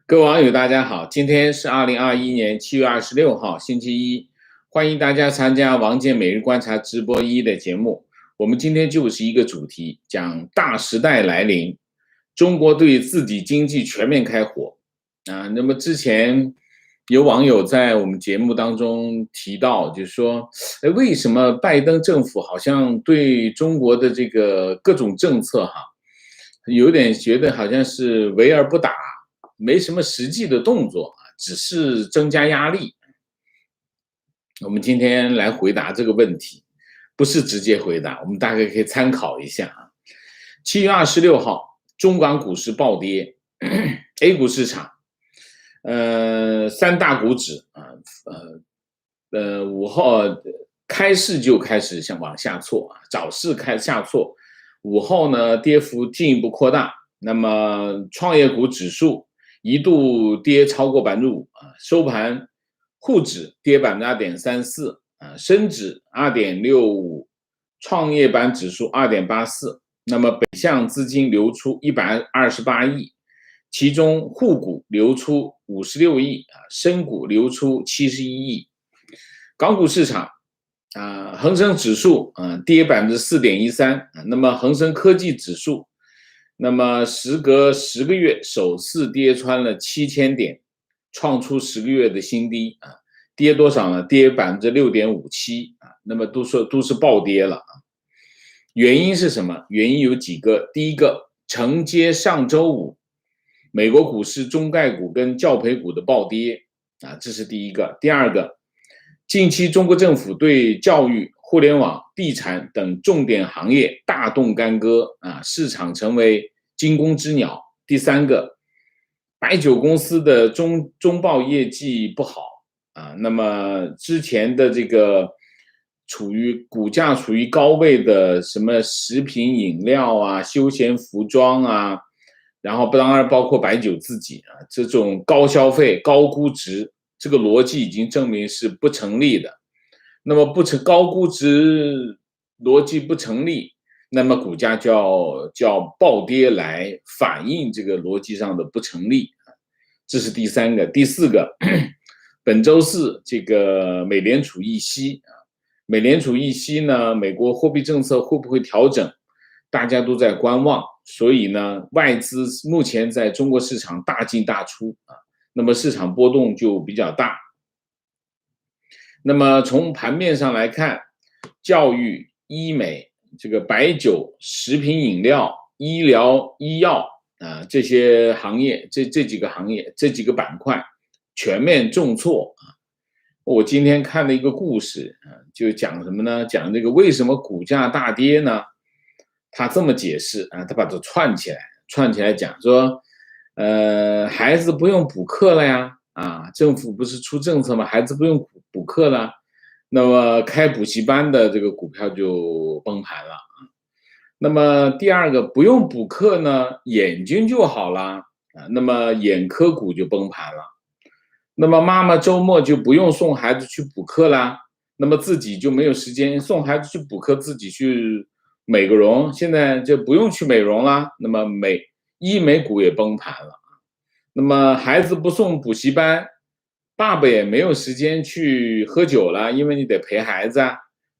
各位网友，大家好，今天是2021年7月26号，星期一，欢迎大家参加王健每日观察直播1的节目。我们今天就是一个主题，讲大时代来临，中国对自己经济全面开火那么之前有网友在我们节目当中提到，就是说，为什么拜登政府好像对中国的这个各种政策有点觉得好像是围而不打。没什么实际的动作只是增加压力。我们今天来回答这个问题，不是直接回答，我们大概可以参考一下7月26号，中港股市暴跌，A 股市场，三大股指午后开市就开始往下挫早市开始下挫，午后呢跌幅进一步扩大。那么创业股指数一度跌超过5%收盘沪指跌2.34%深指2.65%创业板指数2.84%那么北向资金流出128亿，其中沪股流出56亿深股流出71亿。港股市场恒生指数跌4.13%那么恒生科技指数那么时隔10个月首次跌穿了7000点，创出10个月的新低跌多少呢？跌6.57%那么都是暴跌了原因是什么？原因有几个。第一个，承接上周五美国股市中概股跟教培股的暴跌这是第一个。第二个，近期中国政府对教育、互联网、地产等重点行业大动干戈市场成为惊弓之鸟。第三个，白酒公司的中报业绩不好那么之前的这个股价处于高位的什么食品饮料休闲服装然后当然包括白酒自己这种高消费、高估值，这个逻辑已经证明是不成立的。那么高估值逻辑不成立，那么股价就要暴跌来反映这个逻辑上的不成立这是第三个。第四个，本周四这个美联储议息美联储议息呢，美国货币政策会不会调整，大家都在观望，所以呢，外资目前在中国市场大进大出那么市场波动就比较大。那么从盘面上来看，教育、医美、这个白酒、食品饮料、医疗、医药这些行业，这几个行业，这几个板块全面重挫我今天看了一个故事就讲什么呢？讲这个为什么股价大跌呢？他这么解释他把它串起来讲说，孩子不用补课了呀政府不是出政策吗？孩子不用补课了，那么开补习班的这个股票就崩盘了那么第二个，不用补课呢，眼睛就好了那么眼科股就崩盘了。那么妈妈周末就不用送孩子去补课啦，那么自己就没有时间送孩子去补课，自己去美个容，现在就不用去美容啦，那么医美股也崩盘了。那么孩子不送补习班，爸爸也没有时间去喝酒了，因为你得陪孩子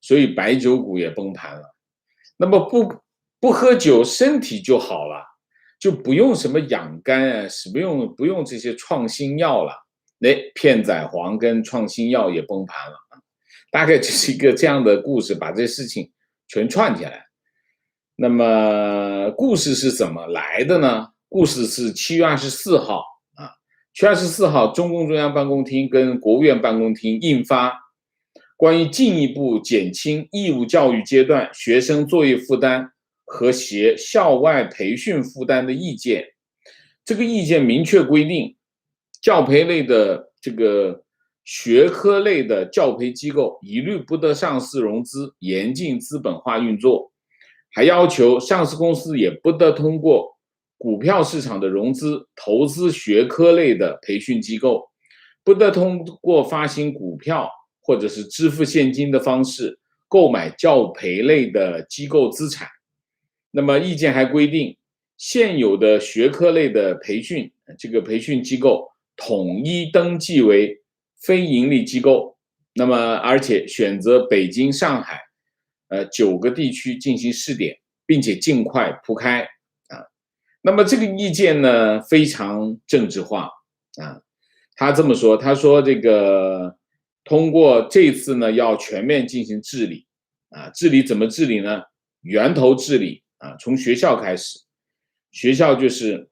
所以白酒股也崩盘了。那么不喝酒，身体就好了，就不用什么养肝不用这些创新药了。片仔癀跟创新药也崩盘了大概就是一个这样的故事，把这事情全串起来。那么故事是怎么来的呢？故事是7月24号7月24号，中共中央办公厅跟国务院办公厅印发关于进一步减轻义务教育阶段学生作业负担和校外培训负担的意见。这个意见明确规定，教培类的这个学科类的教培机构一律不得上市融资，严禁资本化运作，还要求上市公司也不得通过股票市场的融资投资学科类的培训机构，不得通过发行股票或者是支付现金的方式购买教培类的机构资产。那么意见还规定，现有的学科类的培训，这个培训机构统一登记为非营利机构，那么而且选择北京、上海9个地区进行试点，并且尽快铺开啊。那么这个意见呢非常政治化啊，他这么说，他说这个通过这次呢要全面进行治理啊，治理怎么治理呢？源头治理啊，从学校开始。学校就是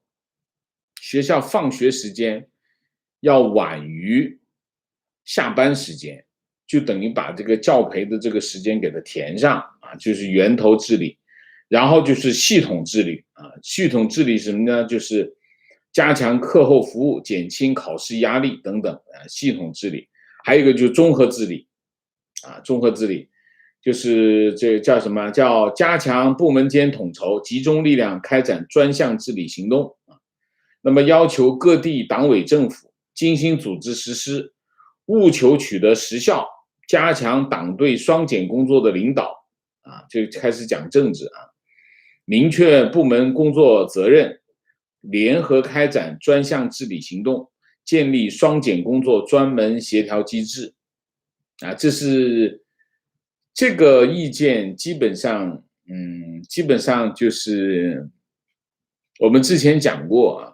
学校放学时间要晚于下班时间，就等于把这个教培的这个时间给它填上啊，就是源头治理。然后就是系统治理啊，系统治理什么呢？就是加强课后服务，减轻考试压力等等啊，系统治理。还有一个就是综合治理啊，综合治理。就是这叫什么？叫加强部门间统筹，集中力量开展专项治理行动啊。那么要求各地党委政府精心组织实施，务求取得实效，加强党对双减工作的领导啊，就开始讲政治啊，明确部门工作责任，联合开展专项治理行动，建立双减工作专门协调机制啊，这个意见基本上，基本上就是我们之前讲过啊。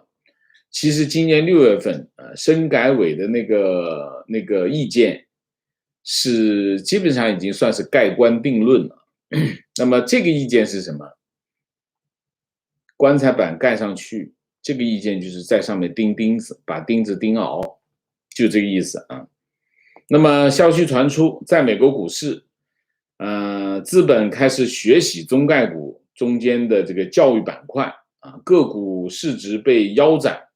其实今年6月份，深改委的那个意见是基本上已经算是盖棺定论了。那么这个意见是什么？棺材板盖上去，这个意见就是在上面钉钉子，把钉子钉牢，就这个意思啊。那么消息传出，在美国股市。资本开始学习中概股中间的这个教育板块啊，个股市值被腰斩，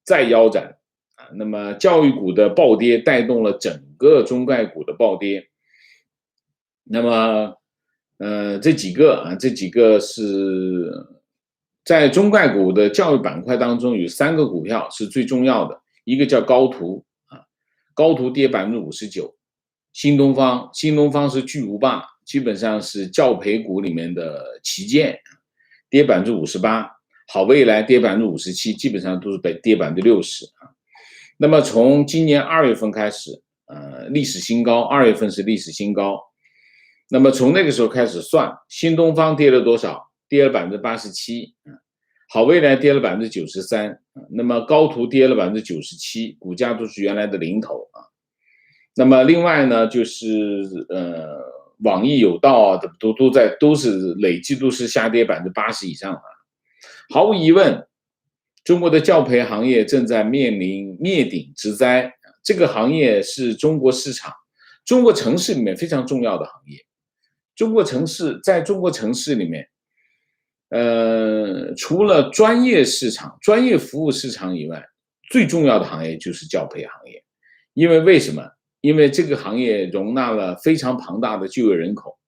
再腰斩啊。那么教育股的暴跌带动了整个中概股的暴跌。那么，这几个是在中概股的教育板块当中有3个股票是最重要的，一个叫高途啊，高途跌59%。新东方是巨无霸，基本上是教培股里面的旗舰，跌58%。好未来跌57%，基本上都是跌60%啊。那么从今年2月份开始，历史新高，2月份是历史新高。那么从那个时候开始算，新东方跌了多少？跌了87%，好未来跌了93%，那么高途跌了97%，股价都是原来的零头啊。那么另外呢，就是网易有道啊，都是累计都是下跌80%以上啊。毫无疑问，中国的教培行业正在面临灭顶之灾。这个行业是中国市场、中国城市里面非常重要的行业。在中国城市里面，除了专业市场、专业服务市场以外，最重要的行业就是教培行业。因为为什么？因为这个行业容纳了非常庞大的就业人口，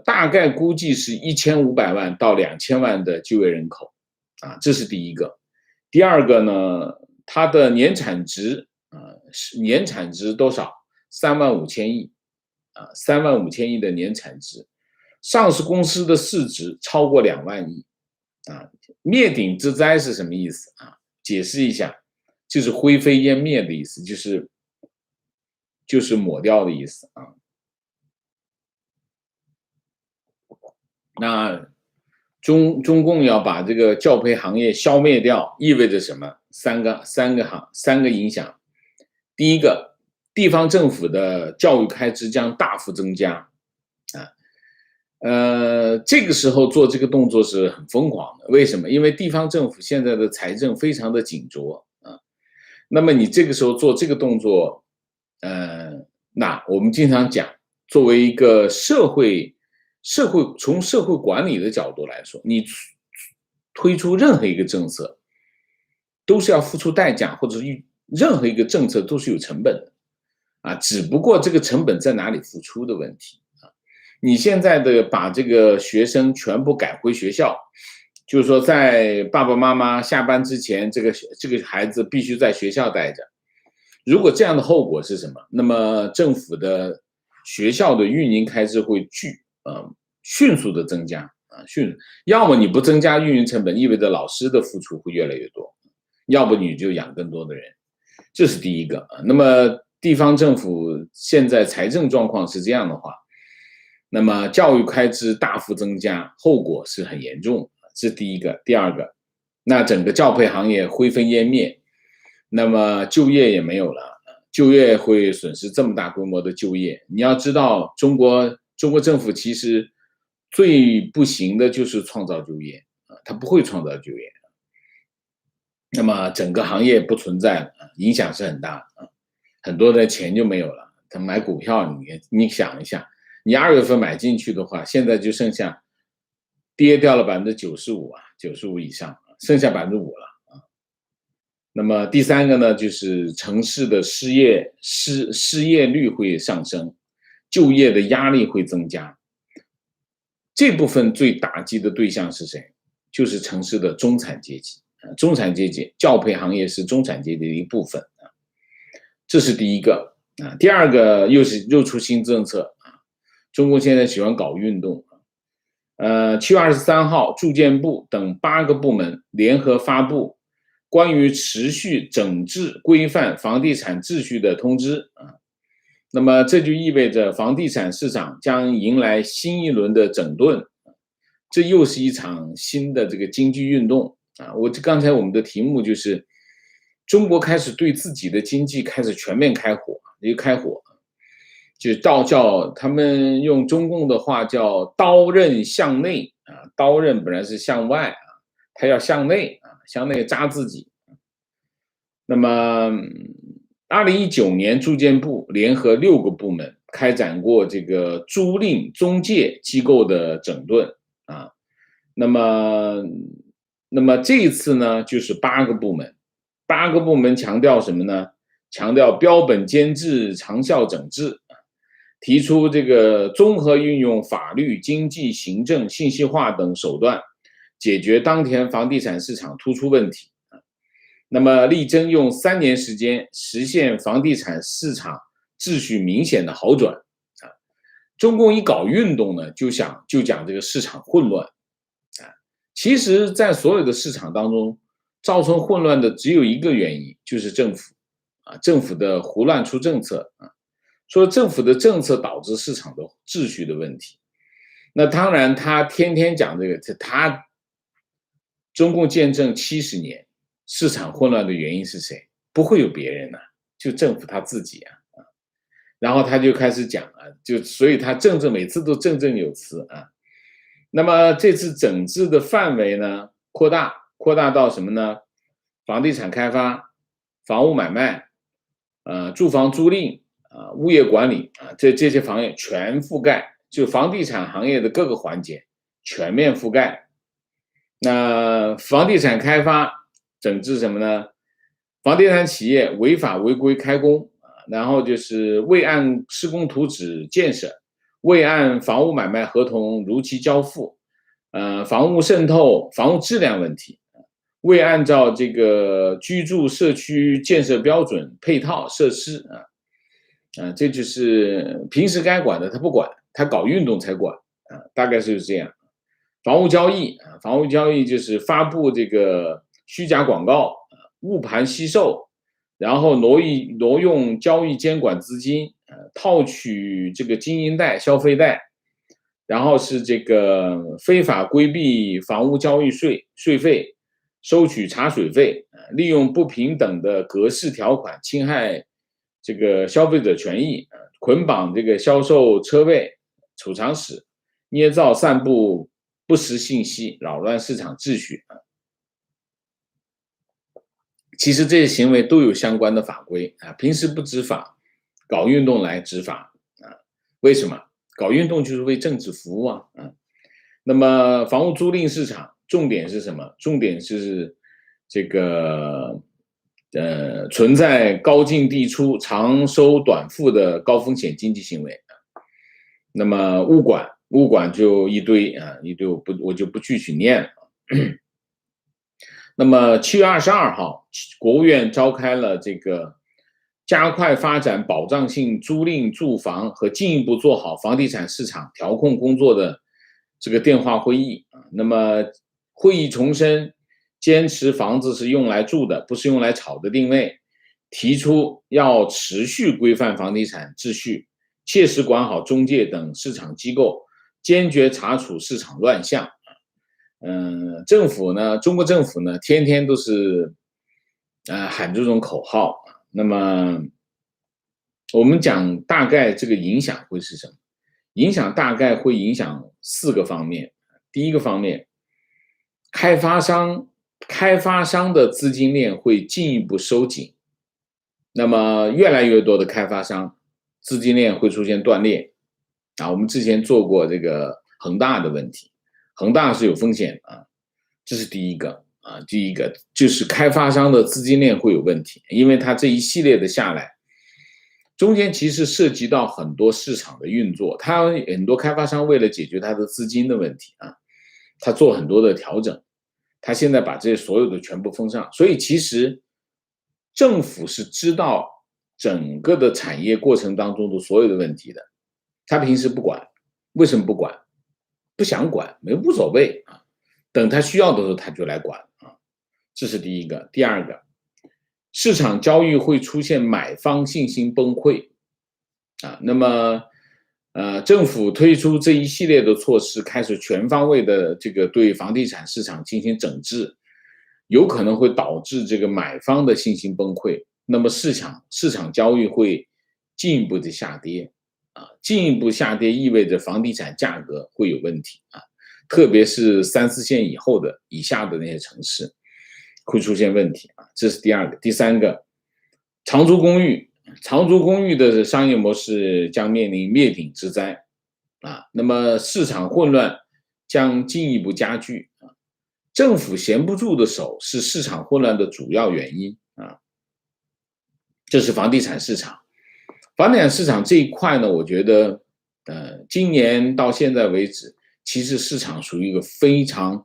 大概估计是1500万到2000万的就业人口，啊，这是第一个。第二个呢，它的年产值多少？35000亿，啊，35000亿的年产值，上市公司的市值超过2万亿，啊，灭顶之灾是什么意思啊？解释一下，就是灰飞烟灭的意思，就是抹掉的意思啊。那中共要把这个教培行业消灭掉，意味着什么？三个影响。第一个，地方政府的教育开支将大幅增加，这个时候做这个动作是很疯狂的。为什么？因为地方政府现在的财政非常的紧矁啊。那么你这个时候做这个动作，那我们经常讲，作为一个从社会管理的角度来说，你推出任何一个政策，都是要付出代价，或者是任何一个政策都是有成本的，啊，只不过这个成本在哪里付出的问题啊。你现在的把这个学生全部赶回学校，就是说在爸爸妈妈下班之前，这个孩子必须在学校待着。如果这样的后果是什么？那么政府的学校的运营开支会迅速的增加迅速。要么你不增加运营成本，意味着老师的付出会越来越多；要不你就养更多的人，这是第一个。那么地方政府现在财政状况是这样的话，那么教育开支大幅增加，后果是很严重，这是第一个。第二个，那整个教培行业灰飞烟灭，那么就业也没有了，就业会损失这么大规模的就业。你要知道，中国政府其实最不行的就是创造就业，它不会创造就业。那么整个行业不存在，影响是很大，很多的钱就没有了。他买股票，你想一下，你2月份买进去的话，现在就剩下跌掉了95%，95%以上，剩下5%了。那么第三个呢，就是城市的失业率会上升，就业的压力会增加。这部分最打击的对象是谁？就是城市的中产阶级。中产阶级，教培行业是中产阶级的一部分，这是第一个。第二个又出新政策，中国现在喜欢搞运动。7月23号，住建部等8个部门联合发布关于持续整治规范房地产秩序的通知。那么这就意味着房地产市场将迎来新一轮的整顿，这又是一场新的这个经济运动。刚才我们的题目就是中国开始对自己的经济开始全面开火，就叫他们用中共的话叫刀刃向内，刀刃本来是向外，他要向内，向内扎自己。那么2019年住建部联合6个部门开展过这个租赁中介机构的整顿。那么这一次呢，就是8个部门强调什么呢？强调标本兼治、长效整治，提出这个综合运用法律、经济、行政、信息化等手段，解决当前房地产市场突出问题。那么力争用3年时间实现房地产市场秩序明显的好转。中共一搞运动呢，就讲这个市场混乱。其实在所有的市场当中，造成混乱的只有一个原因，就是政府的胡乱出政策，说政府的政策导致市场的秩序的问题。那当然他天天讲这个，中共建政70年，市场混乱的原因是谁？不会有别人呢，就政府他自己啊。然后他就开始讲所以他每次都振振有词。那么这次整治的范围呢，扩大到什么呢？房地产开发、房屋买卖、住房租赁、物业管理这些行业全覆盖，就房地产行业的各个环节全面覆盖。那房地产开发整治什么呢？房地产企业违法违规开工，然后就是未按施工图纸建设，未按房屋买卖合同如期交付，房屋渗透、房屋质量问题，未按照这个居住社区建设标准配套设施这就是平时该管的他不管，他搞运动才管大概是这样。房屋交易就是发布这个虚假广告，误盘惜售，然后挪用交易监管资金，套取这个经营贷、消费贷，然后是这个非法规避房屋交易税费，收取茶水费，利用不平等的格式条款侵害这个消费者权益，捆绑这个销售车位、储藏室，捏造散布不实信息，扰乱市场秩序其实这些行为都有相关的法规平时不执法，搞运动来执法为什么？搞运动就是为政治服务那么房屋租赁市场重点是什么？重点是这个存在高进低出、长收短付的高风险经济行为那么物管就一堆我就不具体念了那么7月22号，国务院召开了这个加快发展保障性租赁住房和进一步做好房地产市场调控工作的这个电话会议啊。那么会议重申，坚持房子是用来住的，不是用来炒的定位，提出要持续规范房地产秩序，切实管好中介等市场机构，坚决查处市场乱象。政府呢，中国政府呢，天天都是喊这种口号。那么我们讲大概这个影响会是什么？影响大概会影响4个方面。第一个方面，开发商的资金链会进一步收紧，那么越来越多的开发商资金链会出现断裂啊。我们之前做过这个恒大的问题，恒大是有风险啊，这是第一个啊。第一个就是开发商的资金链会有问题，因为它这一系列的下来，中间其实涉及到很多市场的运作，它很多开发商为了解决它的资金的问题啊，他做很多的调整，他现在把这些所有的全部封上，所以其实政府是知道整个的产业过程当中的所有的问题的，他平时不管，为什么不管？不想管，无所谓啊，等他需要的时候他就来管啊，这是第一个。第二个，市场交易会出现买方信心崩溃啊。那么政府推出这一系列的措施，开始全方位的这个对房地产市场进行整治，有可能会导致这个买方的信心崩溃，那么市场交易会进一步的下跌啊。进一步下跌意味着房地产价格会有问题啊，特别是3、4线以下的那些城市会出现问题啊。这是第二个。第三个，长租公寓的商业模式将面临灭顶之灾啊。那么市场混乱将进一步加剧啊。政府闲不住的手是市场混乱的主要原因啊。这是房地产市场。房地产市场这一块呢，我觉得今年到现在为止，其实市场属于一个非常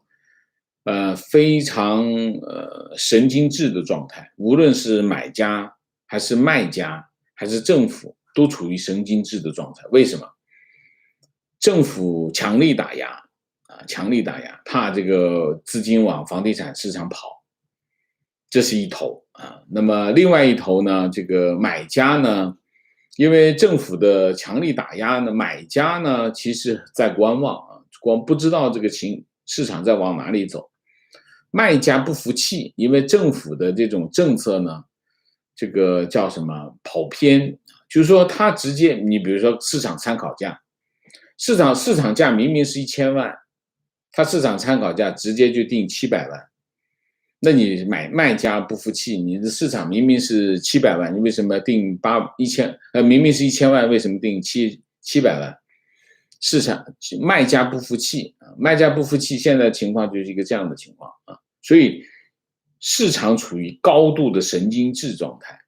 神经质的状态，无论是买家还是卖家还是政府，都处于神经质的状态。为什么？政府强力打压怕这个资金往房地产市场跑，这是一头啊。那么另外一头呢，这个买家呢，因为政府的强力打压呢，买家呢其实在观望啊，光不知道这个市场在往哪里走。卖家不服气，因为政府的这种政策呢，这个叫什么跑偏，就是说他直接，你比如说市场参考价，市场价明明是1000万，他市场参考价直接就定700万，那你卖家不服气，你的市场明明是700万，你为什么定明明是1000万，为什么定700万？市场卖家不服气啊，卖家不服气，现在情况就是一个这样的情况啊，所以市场处于高度的神经质状态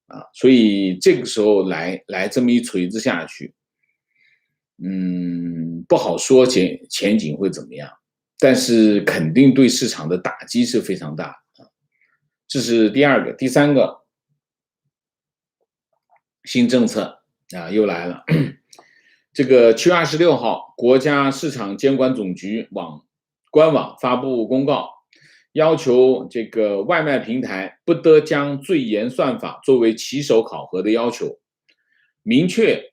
啊，所以这个时候来这么一锤子下去，不好说前景会怎么样，但是肯定对市场的打击是非常大的啊。这是第二个。第三个，新政策啊又来了。这个7月26号，国家市场监管总局官网发布公告，要求这个外卖平台不得将最严算法作为骑手考核的要求，明确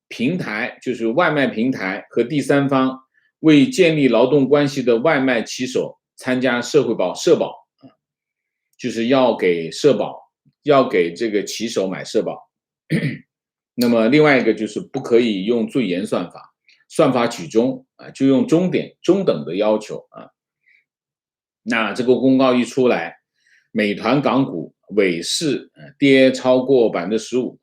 平台就是外卖平台和第三方为建立劳动关系的外卖骑手参加社保，就是要给这个骑手买社保。那么另外一个就是不可以用最严算法，算法取中啊，就用中等的要求啊。那这个公告一出来，美团港股尾市跌超过15%，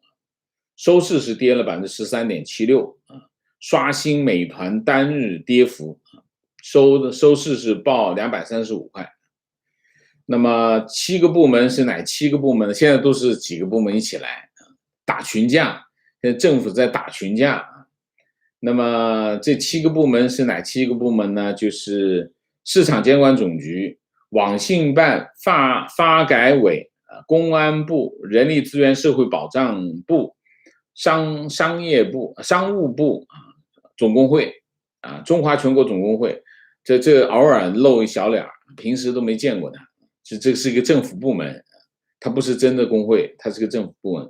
收市是跌了13.76%啊，刷新美团单日跌幅啊，收市是报235块。那么7个部门是哪7个部门呢？现在都是几个部门一起来打群架。现在政府在打群架啊，那么这7个部门是哪7个部门呢？就是市场监管总局、网信办、发改委、公安部、人力资源社会保障部、商务部、总工会啊，中华全国总工会，这偶尔露一小脸，平时都没见过他，这是一个政府部门，它不是真的工会，它是个政府部门。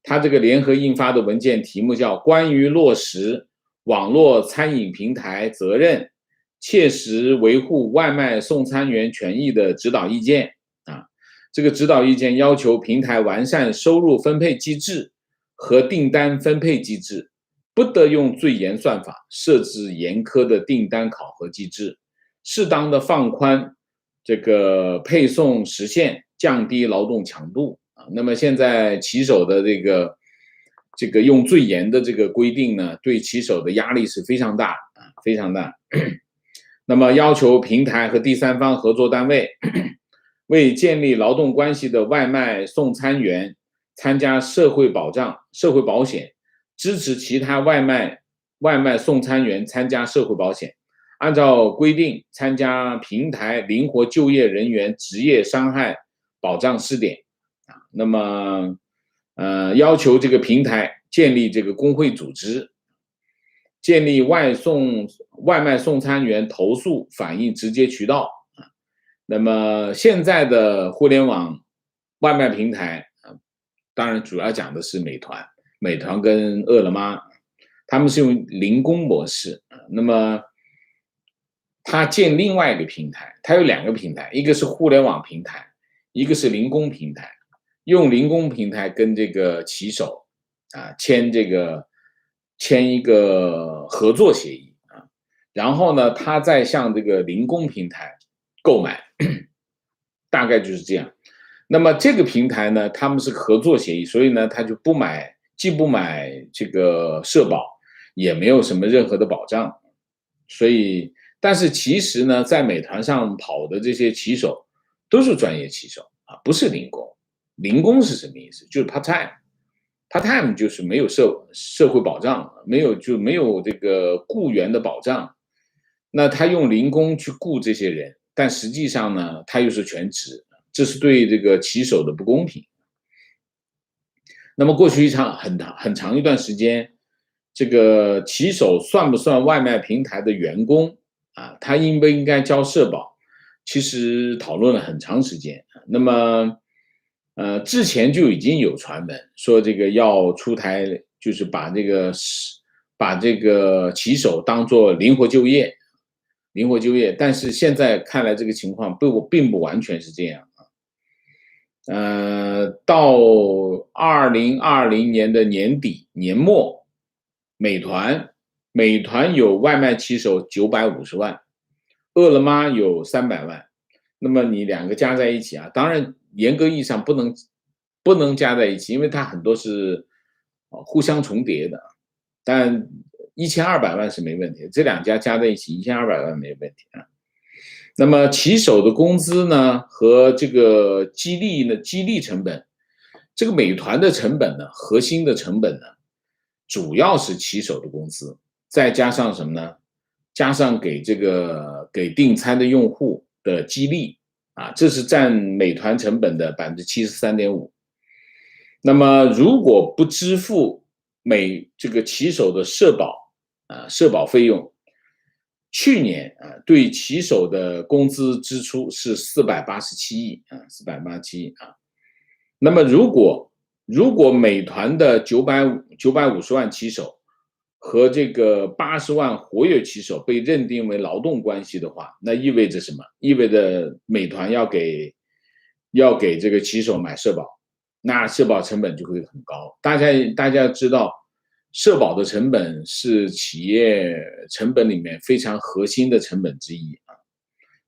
它这个联合印发的文件题目叫《关于落实网络餐饮平台责任，切实维护外卖送餐员权益的指导意见》啊。这个指导意见要求平台完善收入分配机制和订单分配机制，不得用最严算法设置严苛的订单考核机制，适当的放宽这个配送时限，降低劳动强度啊。那么现在骑手的这个用最严的这个规定呢，对骑手的压力是非常大啊，非常大。那么要求平台和第三方合作单位为建立劳动关系的外卖送餐员参加社会保险，支持其他外卖送餐员参加社会保险，按照规定参加平台灵活就业人员职业伤害保障试点啊。那么要求这个平台建立这个工会组织，建立外卖送餐员投诉反映直接渠道啊。那么现在的互联网外卖平台啊，当然主要讲的是美团跟饿了么，他们是用零工模式啊。那么他建另外一个平台，他有2个平台，一个是互联网平台，一个是零工平台，用零工平台跟这个骑手啊签一个合作协议啊，然后呢，他再向这个零工平台购买，大概就是这样。那么这个平台呢，他们是合作协议，所以呢，他就既不买这个社保，也没有什么任何的保障。所以，但是其实呢，在美团上跑的这些骑手都是专业骑手啊，不是零工。零工是什么意思？就是 part time。part time 就是没有社会保障，没有这个雇员的保障。那他用零工去雇这些人，但实际上呢，他又是全职，这是对这个骑手的不公平。那么过去很长一段时间，这个骑手算不算外卖平台的员工啊？他应不应该交社保？其实讨论了很长时间。那么之前就已经有传闻说这个要出台，就是把这个骑手当作灵活就业，但是现在看来这个情况并不完全是这样啊。到2020年的年末，美团有外卖骑手950万，饿了么有300万。那么你2个加在一起啊，当然严格意义上不能加在一起，因为它很多是互相重叠的。但1200万是没问题，这2家加在一起1200万没问题啊。那么骑手的工资呢和这个激励成本，这个美团的成本呢，核心的成本呢，主要是骑手的工资，再加上什么呢？加上给订餐的用户的激励啊，这是占美团成本的73.5%。那么如果不支付这个骑手的社保费用，去年对骑手的工资支出是487亿啊，487亿啊。那么如果美团的950万骑手和这个80万活跃骑手被认定为劳动关系的话，那意味着什么？意味着美团要给这个骑手买社保，那社保成本就会很高。大家知道，社保的成本是企业成本里面非常核心的成本之一啊。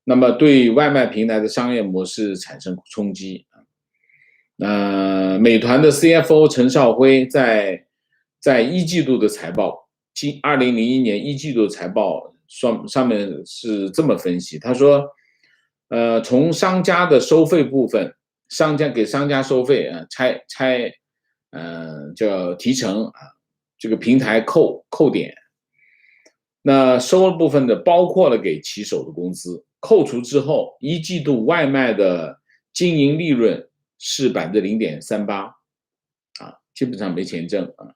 那么对外卖平台的商业模式产生冲击啊。美团的 CFO 陈少辉在一季度的财报，2001年一季度的财报上面是这么分析，他说，从商家的收费部分，给商家收费啊，叫提成啊，这个平台扣点，那收了部分的包括了给骑手的工资，扣除之后，一季度外卖的经营利润是0.38%啊，基本上没钱挣啊。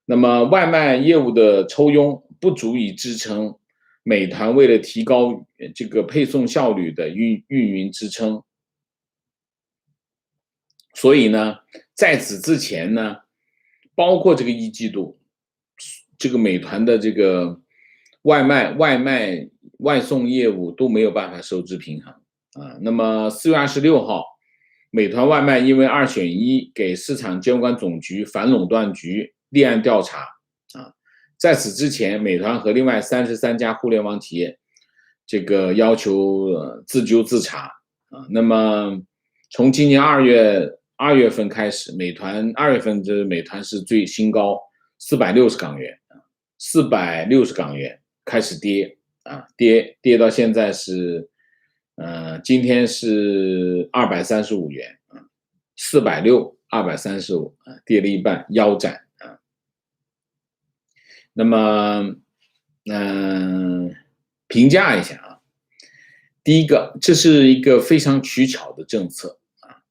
那么外卖业务的抽佣不足以支撑美团为了提高这个配送效率的运营支撑。所以呢，在此之前呢，包括这个一季度，这个美团的这个外送业务都没有办法收支平衡啊。那么4月26号，美团外卖因为2选1给市场监管总局反垄断局立案调查啊。在此之前，美团和另外33家互联网企业这个要求自纠自查啊。那么从今年2月份开始，美团2月份美团是最新高460港元，460港元开始跌啊，跌到现在是，今天是235元啊，460、235啊，跌了一半，腰斩啊。那么，评价一下啊，第一个，这是一个非常取巧的政策啊。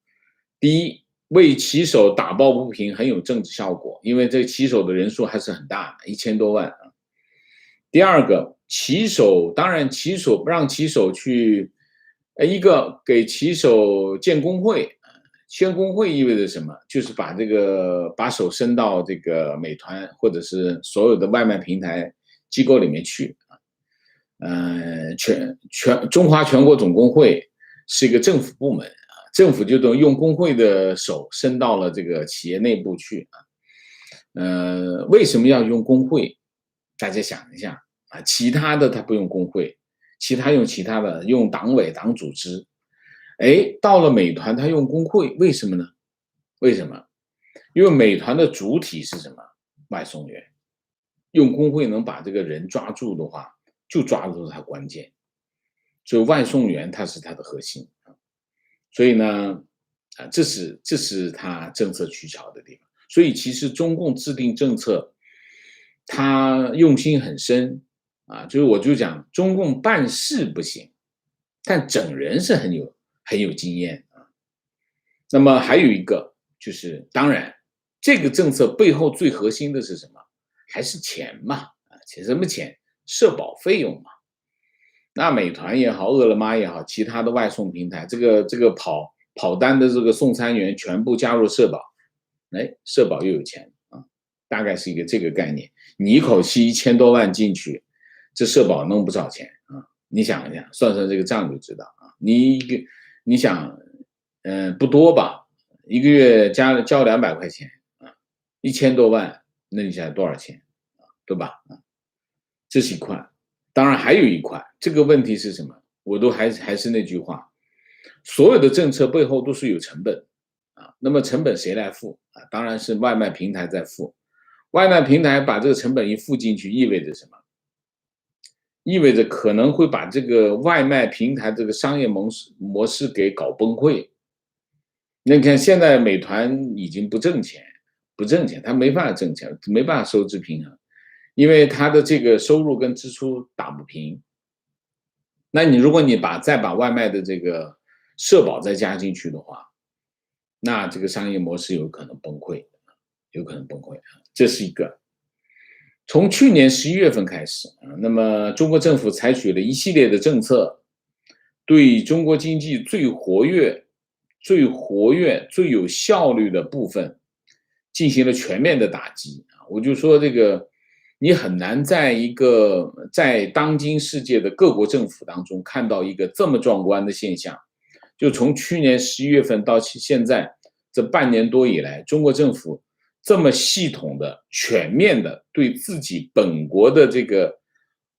第一，为骑手打抱不平很有政治效果，因为这骑手的人数还是很大的，1000多万啊。第二个，当然让骑手去，一个给骑手建工会，建工会意味着什么？就是把手伸到这个美团或者是所有的外卖平台机构里面去啊。中华全国总工会是一个政府部门啊，政府就等于用工会的手伸到了这个企业内部去啊。为什么要用工会？大家想一下啊，其他的他不用工会，其他用党委党组织。到了美团他用工会，为什么呢？为什么？因为美团的主体是什么？外送员，用工会能把这个人抓住的话，就抓住他关键，所以外送员他是他的核心啊。所以呢，这是他政策取巧的地方。所以其实中共制定政策，他用心很深啊。我就讲中共办事不行，但整人是很有经验啊。那么还有一个就是，当然这个政策背后最核心的是什么？还是钱嘛啊，什么钱？社保费用嘛。那美团也好，饿了么也好，其他的外送平台，这个跑单的这个送餐员全部加入社保，社保又有钱啊，大概是一个这个概念。你一口气1000多万进去，这社保弄不少钱啊。你想一想，算算这个账就知道啊。你想，不多吧？一个月交200块钱啊，1000多万，那你想多少钱啊？对吧？啊，这是一块。当然还有一块，这个问题是什么？我都还是那句话，所有的政策背后都是有成本啊。那么成本谁来付啊？当然是外卖平台在付。外卖平台把这个成本一付进去，意味着什么？意味着可能会把这个外卖平台这个商业模式给搞崩溃。那你看现在美团已经不挣钱，它没办法挣钱，没办法收支平衡，因为它的这个收入跟支出打不平。那如果你再把外卖的这个社保再加进去的话，那这个商业模式有可能崩溃，这是一个。从去年11月份开始啊，那么中国政府采取了一系列的政策，对中国经济最活跃、最有效率的部分进行了全面的打击啊。我就说这个，你很难在当今世界的各国政府当中看到一个这么壮观的现象。就从去年11月份到现在这半年多以来，中国政府这么系统的、全面的对自己本国的这个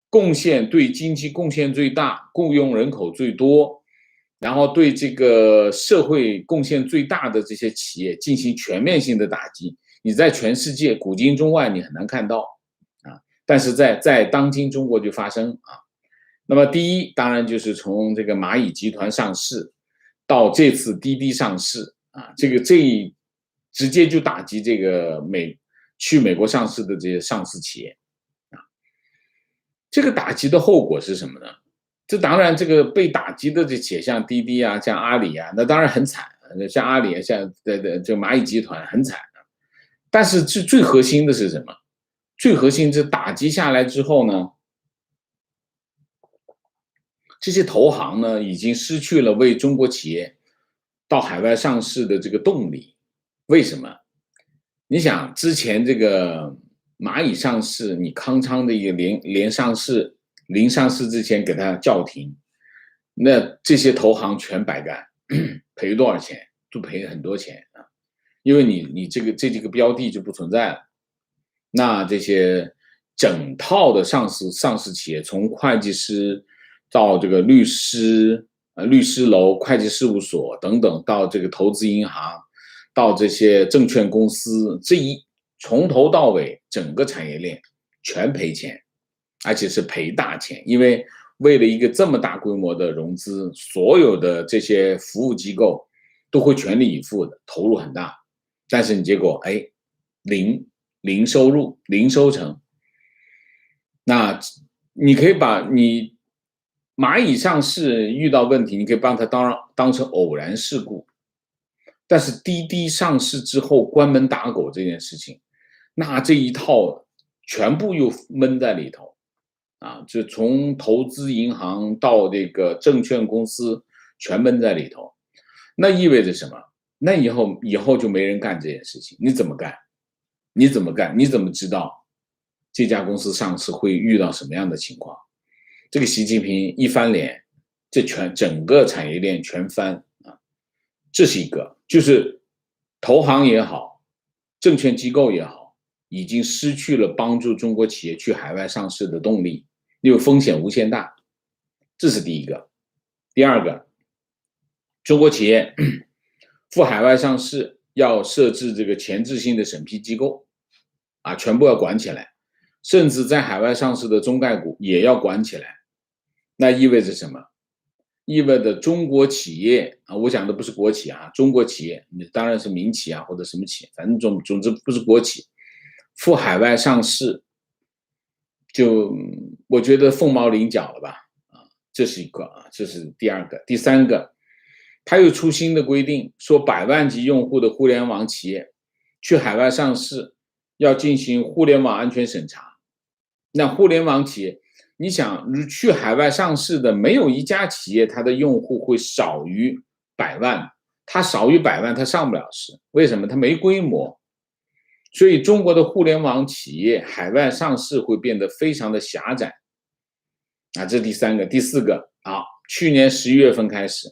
贡献，对经济贡献最大、雇佣人口最多，然后对这个社会贡献最大的这些企业进行全面性的打击，你在全世界古今中外你很难看到啊。但是在当今中国就发生啊。那么第一，当然就是从这个蚂蚁集团上市到这次滴滴上市啊，这直接就打击这个去美国上市的这些上市企业啊。这个打击的后果是什么呢？这当然，这个被打击的这企业像滴滴啊，像阿里啊，那当然很惨。像阿里，像这蚂蚁集团很惨。但是最核心的是什么？最核心是打击下来之后呢，这些投行呢已经失去了为中国企业到海外上市的这个动力。为什么？你想之前这个蚂蚁上市，你康昌的一个连上市，临上市之前给它叫停，那这些投行全白干，赔多少钱？就赔很多钱啊！因为你这几个标的就不存在了。那这些整套的上市企业，从会计师到这个律师、律师楼、会计事务所等等，到这个投资银行，到这些证券公司，从头到尾整个产业链全赔钱，而且是赔大钱。因为为了一个这么大规模的融资，所有的这些服务机构都会全力以赴的投入很大，但是你结果零收入，零收成。那你可以把你蚂蚁上市遇到问题，你可以把它当成偶然事故，但是滴滴上市之后关门打狗这件事情，那这一套全部又闷在里头啊，就从投资银行到这个证券公司全闷在里头。那意味着什么？那以后就没人干这件事情。你怎么干？你怎么知道这家公司上市会遇到什么样的情况？这个习近平一翻脸，这整个产业链全翻啊！这是一个，就是投行也好，证券机构也好，已经失去了帮助中国企业去海外上市的动力，因为风险无限大。这是第一个。第二个，中国企业赴海外上市要设置这个前置性的审批机构啊，全部要管起来，甚至在海外上市的中概股也要管起来。那意味着什么？意味着中国企业啊，我讲的不是国企啊，中国企业当然是民企啊或者什么企业，反正总之不是国企，赴海外上市，就我觉得凤毛麟角了吧？啊，这是一个啊，这是第二个。第三个，他又出新的规定，说100万级用户的互联网企业去海外上市要进行互联网安全审查。那互联网企业，你想去海外上市的，没有一家企业它的用户会少于100万，它少于100万它上不了市，为什么？它没规模。所以中国的互联网企业海外上市会变得非常的狭窄啊，这是第三个。第四个啊，去年11月份开始，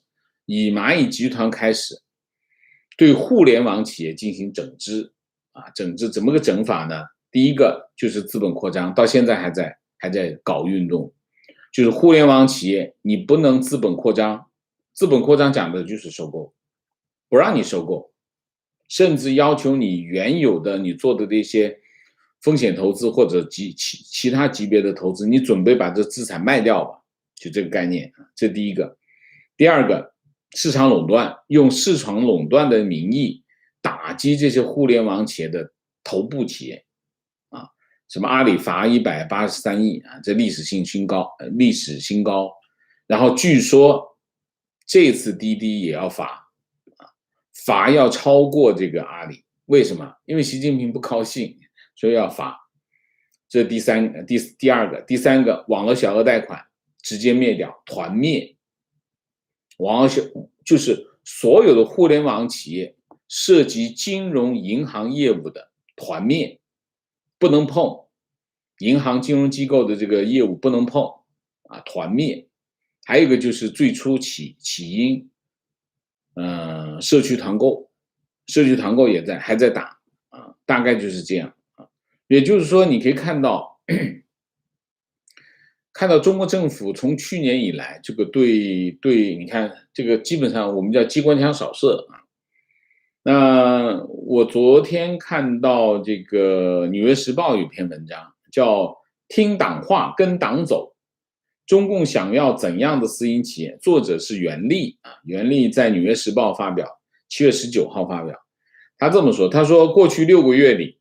以蚂蚁集团开始对互联网企业进行整治啊，整治怎么个整法呢？第一个就是资本扩张，到现在还在搞运动，就是互联网企业你不能资本扩张，资本扩张讲的就是收购，不让你收购，甚至要求你原有的你做的这些风险投资或者其他级别的投资，你准备把这资产卖掉吧，就这个概念，这第一个。第二个，市场垄断，用市场垄断的名义打击这些互联网企业的头部企业啊，什么阿里罚183亿啊，这历史新高。然后据说这次滴滴也要罚要超过这个阿里，为什么？因为习近平不高兴，所以要罚。这第二个。第三个，网络小额贷款直接灭掉，团灭。就是所有的互联网企业涉及金融银行业务的团灭，不能碰，银行金融机构的这个业务不能碰啊，团灭。还有一个就是最初起因，社区团购也还在打啊，大概就是这样啊。也就是说，你可以看到中国政府从去年以来，这个对，你看这个基本上我们叫机关枪扫射啊。那我昨天看到这个《纽约时报》有篇文章，叫“听党话跟党走”，中共想要怎样的私营企业？作者是袁立啊，袁立在《纽约时报》发表，7月19号发表。他这么说，他说过去6个月里，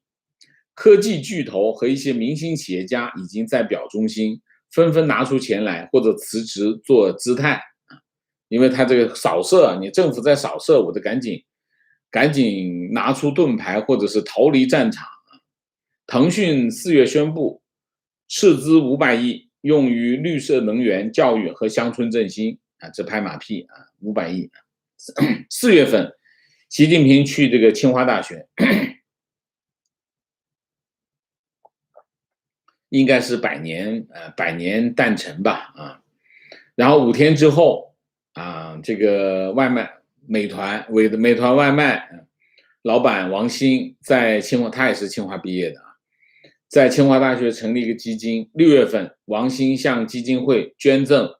科技巨头和一些明星企业家已经在表忠心，纷纷拿出钱来或者辞职做姿态啊，因为他这个扫射，你政府在扫射，我就赶紧拿出盾牌或者是逃离战场。腾讯4月宣布斥资500亿用于绿色能源、教育和乡村振兴啊，这拍马屁啊，500亿。4月份，习近平去这个清华大学，应该是百年诞辰吧啊。然后5天之后啊，这个外卖美团外卖老板王兴在清华，他也是清华毕业的啊，在清华大学成立一个基金。6月份，王兴向基金会捐赠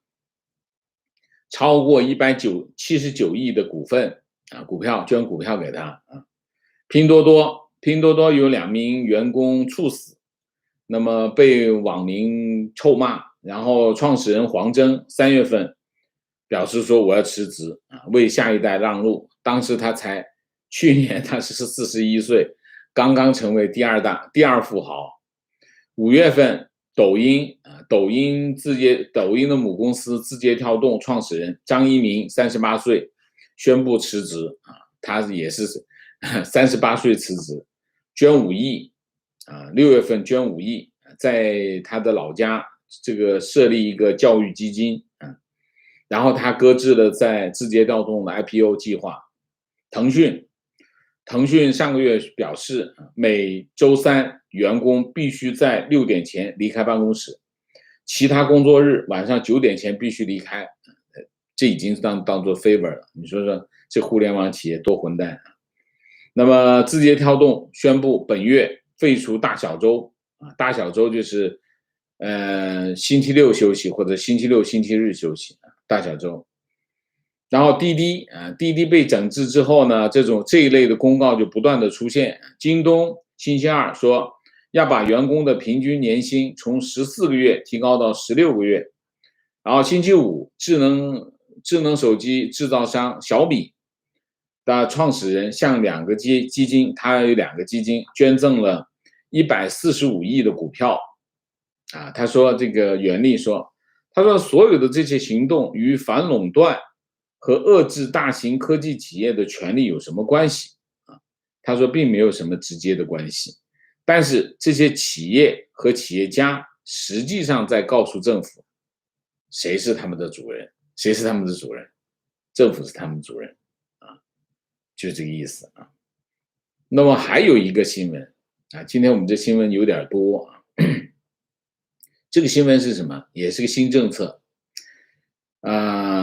超过179亿的股份啊，捐股票给他啊。拼多多有2名员工猝死，那么被网民臭骂，然后创始人黄峥3月份表示说我要辞职啊，为下一代让路。当时去年他是41岁，刚刚成为第二富豪。5月份，抖音的母公司字节跳动创始人张一鸣38岁宣布辞职啊，他也是38岁辞职，捐5亿啊，6月份捐5亿，在他的老家这个设立一个教育基金啊，然后他搁置了在字节跳动的 IPO 计划。腾讯上个月表示，每周三员工必须在6点前离开办公室，其他工作日晚上9点前必须离开。这已经当做 favor 了，你说说这互联网企业多混蛋啊！那么字节跳动宣布本月废除大小周啊，大小周就是星期六休息或者星期六星期日休息啊，大小周。然后滴滴被整治之后呢，这一类的公告就不断的出现。京东星期二说要把员工的平均年薪从14个月提高到16个月。然后星期五，智能手机制造商小米的创始人向2个基金，他有2个基金捐赠了145亿的股票啊。他说这个袁立说，他说所有的这些行动与反垄断和遏制大型科技企业的权利有什么关系啊？他说并没有什么直接的关系，但是这些企业和企业家实际上在告诉政府，谁是他们的主人？谁是他们的主人？政府是他们的主人啊，就这个意思啊。那么还有一个新闻啊，今天我们这新闻有点多啊。这个新闻是什么？也是个新政策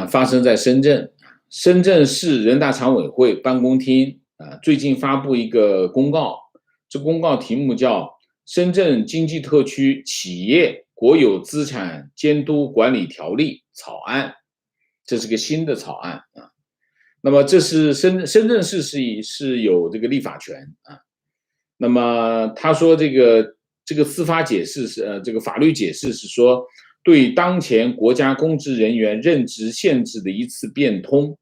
发生在深圳市人大常委会办公厅最近发布一个公告，这公告题目叫《深圳经济特区企业国有资产监督管理条例》草案，这是个新的草案啊。那么这是深圳市是有这个立法权啊。那么他说这个司法解释是这个法律解释是说，对当前国家公职人员任职限制的一次变通。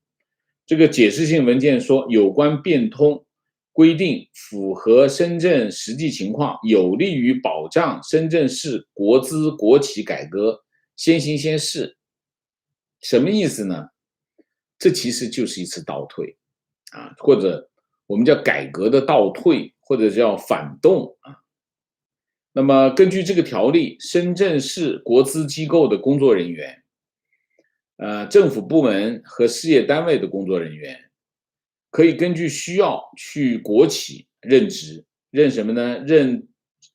这个解释性文件说，有关变通规定符合深圳实际情况，有利于保障深圳市国资国企改革先行先试。什么意思呢？这其实就是一次倒退啊，或者我们叫改革的倒退，或者叫反动啊。那么根据这个条例，深圳市国资机构的工作人员政府部门和事业单位的工作人员可以根据需要去国企任职，任什么呢？任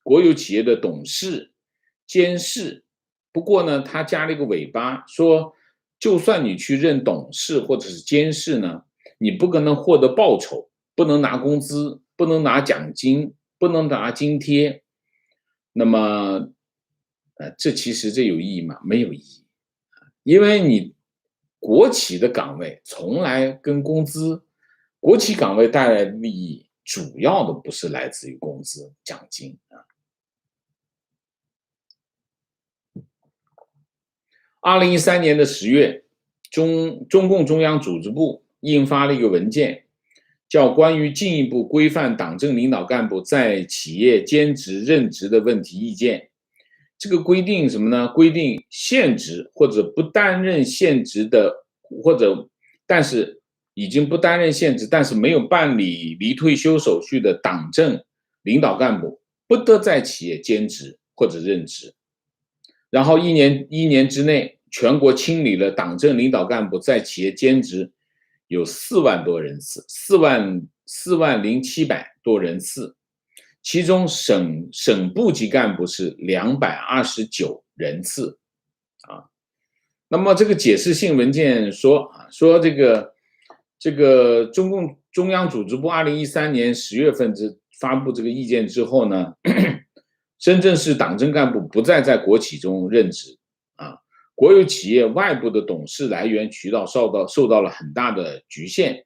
国有企业的董事、监事。不过呢，他加了一个尾巴，说就算你去任董事或者是监事呢，你不可能获得报酬，不能拿工资，不能拿奖金，不能拿津贴。那么这其实有意义吗？没有意义。因为你国企的岗位从来跟工资，国企岗位带来的利益主要的不是来自于工资奖金啊。2013年的10月，中共中央组织部印发了一个文件，叫《关于进一步规范党政领导干部在企业兼职任职的问题意见》。这个规定什么呢？规定现职或者不担任现职的，但是已经不担任现职，但是没有办理离退休手续的党政领导干部不得在企业兼职或者任职。然后一年之内，全国清理了党政领导干部在企业兼职有4万多人次，40700多人次，其中省部级干部是229人次啊。那么这个解释性文件说这个中共中央组织部2013年10月份发布这个意见之后呢，深圳市党政干部不再在国企中任职啊，国有企业外部的董事来源渠道受到了很大的局限，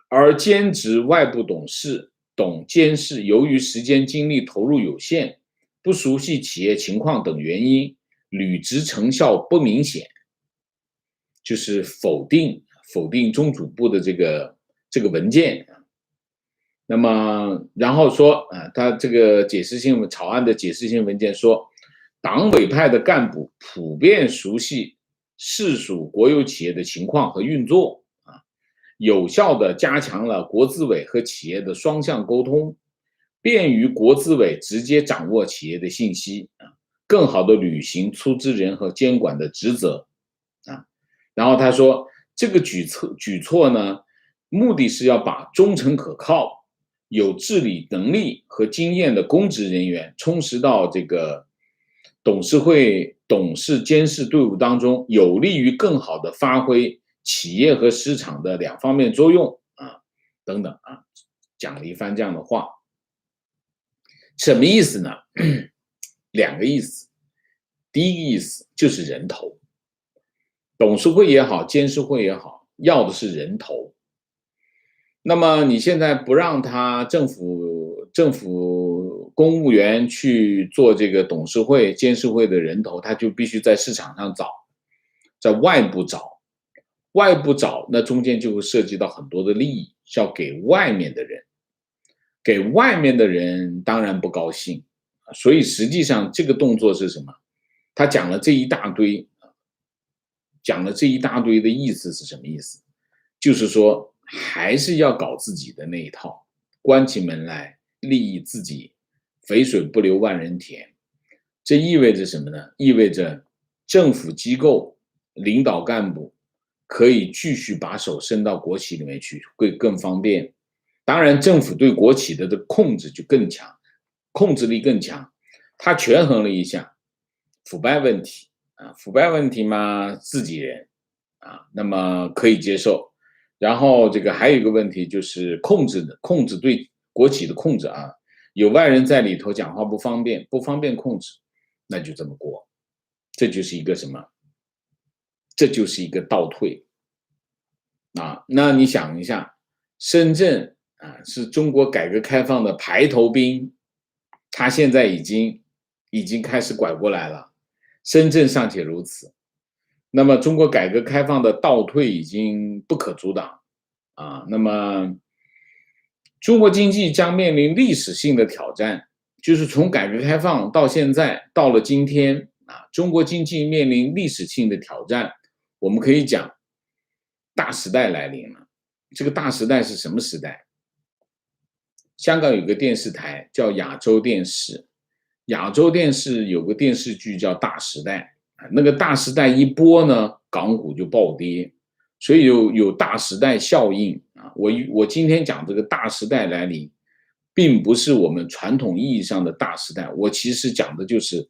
而兼职外部董事监事由于时间精力投入有限，不熟悉企业情况等原因，履职成效不明显，就是否定中组部的这个文件。那么然后说他这个草案的解释性文件说，党委派的干部普遍熟悉市属国有企业的情况和运作有效地加强了国资委和企业的双向沟通，便于国资委直接掌握企业的信息更好地履行出资人和监管的职责然后他说，这个举措呢，目的是要把忠诚可靠、有治理能力和经验的公职人员充实到这个董事会董事监事队伍当中，有利于更好地发挥企业和市场的2方面作用等等讲了一番这样的话。什么意思呢？2个意思。第一个意思就是人头，董事会也好，监事会也好，要的是人头。那么你现在不让他政府公务员去做这个董事会、监事会的人头，他就必须在市场上找，在外部找，那中间就会涉及到很多的利益，是要给外面的人，当然不高兴，所以实际上这个动作是什么？他讲了这一大堆的意思是什么意思？就是说还是要搞自己的那一套，关起门来利益自己，肥水不流万人田。这意味着什么呢？意味着政府机构领导干部可以继续把手伸到国企里面去，会更方便。当然政府对国企的控制就更强，控制力更强。他权衡了一下腐败问题嘛，自己人那么可以接受。然后这个还有一个问题就是控制对国企的控制有外人在里头讲话不方便控制，那就这么过。这就是一个什么？这就是一个倒退那你想一下，深圳是中国改革开放的排头兵，他现在已经开始拐过来了。深圳尚且如此，那么中国改革开放的倒退已经不可阻挡那么中国经济将面临历史性的挑战，就是从改革开放到现在，到了今天中国经济面临历史性的挑战。我们可以讲大时代来临了。这个大时代是什么时代？香港有个电视台叫亚洲电视，亚洲电视有个电视剧叫《大时代》那个《大时代》一播呢，港股就暴跌，所以有大时代效应我今天讲这个大时代来临，并不是我们传统意义上的大时代，我其实讲的就是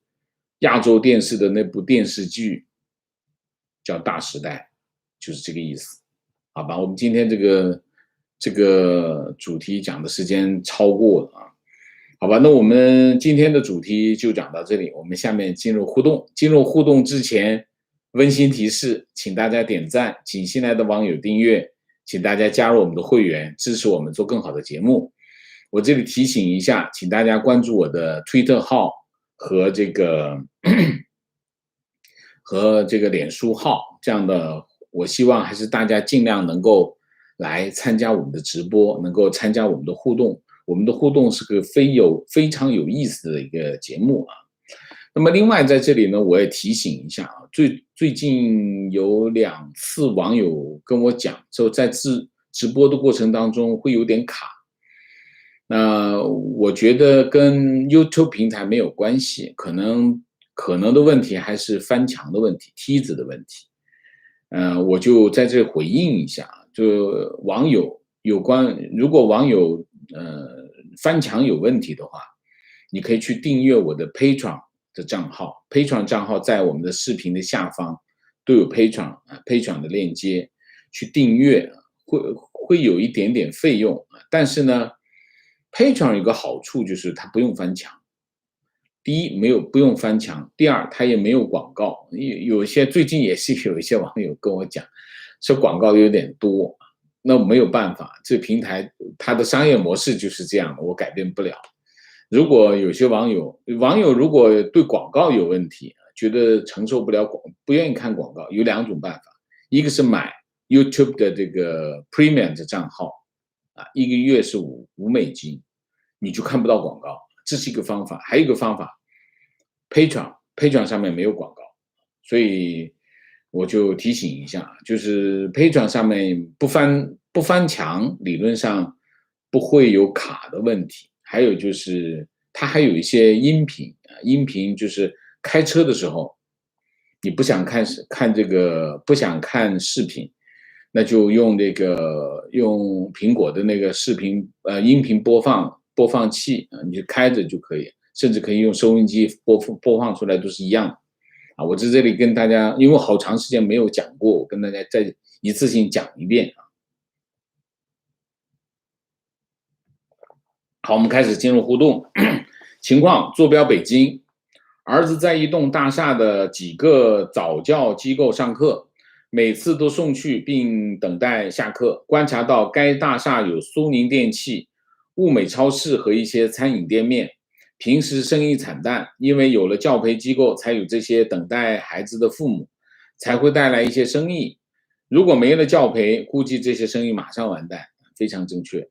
亚洲电视的那部电视剧叫《大时代》，就是这个意思。好吧，我们今天这个主题讲的时间超过了好吧，那我们今天的主题就讲到这里，我们下面进入互动。进入互动之前，温馨提示，请大家点赞，请新来的网友订阅，请大家加入我们的会员，支持我们做更好的节目。我这里提醒一下，请大家关注我的推特号和这个脸书号，这样的我希望还是大家尽量能够来参加我们的直播，能够参加我们的互动。我们的互动是个非常有意思的一个节目那么另外在这里呢，我也提醒一下最近有2次网友跟我讲，说在直播的过程当中会有点卡。那我觉得跟 YouTube 平台没有关系，可能的问题还是翻墙的问题，梯子的问题。我就在这回应一下，就网友如果网友呃翻墙有问题的话，你可以去订阅我的 Patreon 的账号，Patreon 账号在我们的视频的下方都有 Patreon 的链接，去订阅会有一点点费用，但是呢，Patreon 有个好处就是它不用翻墙。第一，不用翻墙；第二，它也没有广告。有些最近也是有一些网友跟我讲，说广告有点多，那没有办法，这平台它的商业模式就是这样的，我改变不了。如果有些网友如果对广告有问题，觉得承受不了不愿意看广告，有两种办法，一个是买 YouTube 的这个 Premium 的账号，一个月是$5，你就看不到广告，这是一个方法。还有一个方法，Patreon 上面没有广告，所以我就提醒一下，就是 Patreon 上面不翻墙，理论上不会有卡的问题。还有就是它还有一些音频就是开车的时候，你不想不想看视频，那就用用苹果的那个音频播放器你就开着就可以，甚至可以用收音机播放出来，都是一样的。我在这里跟大家，因为我好长时间没有讲过，我跟大家再一次性讲一遍。好，我们开始进入互动。情况：坐标北京，儿子在一栋大厦的几个早教机构上课，每次都送去并等待下课。观察到该大厦有苏宁电器、物美超市和一些餐饮店面，平时生意惨淡，因为有了教培机构，才有这些等待孩子的父母，才会带来一些生意。如果没了教培，估计这些生意马上完蛋。非常正确。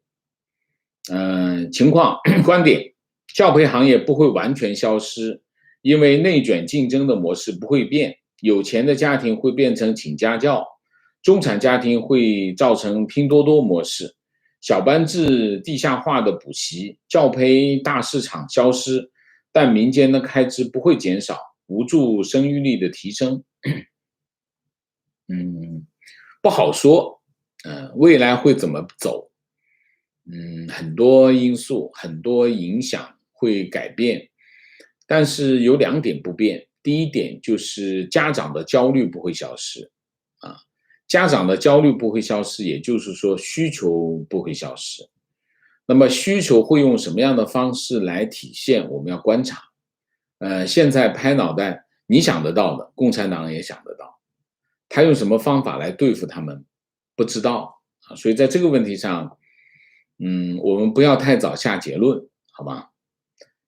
情况观点，教培行业不会完全消失，因为内卷竞争的模式不会变，有钱的家庭会变成请家教，中产家庭会造成拼多多模式，小班制地下化的补习，教培大市场消失，但民间的开支不会减少，无助生育率的提升。不好说，未来会怎么走？很多因素，很多影响会改变，但是有两点不变。第一点就是家长的焦虑不会消失，家长的焦虑不会消失，也就是说需求不会消失。那么需求会用什么样的方式来体现？我们要观察。现在拍脑袋，你想得到的，共产党也想得到，他用什么方法来对付他们，不知道所以在这个问题上。我们不要太早下结论，好吧？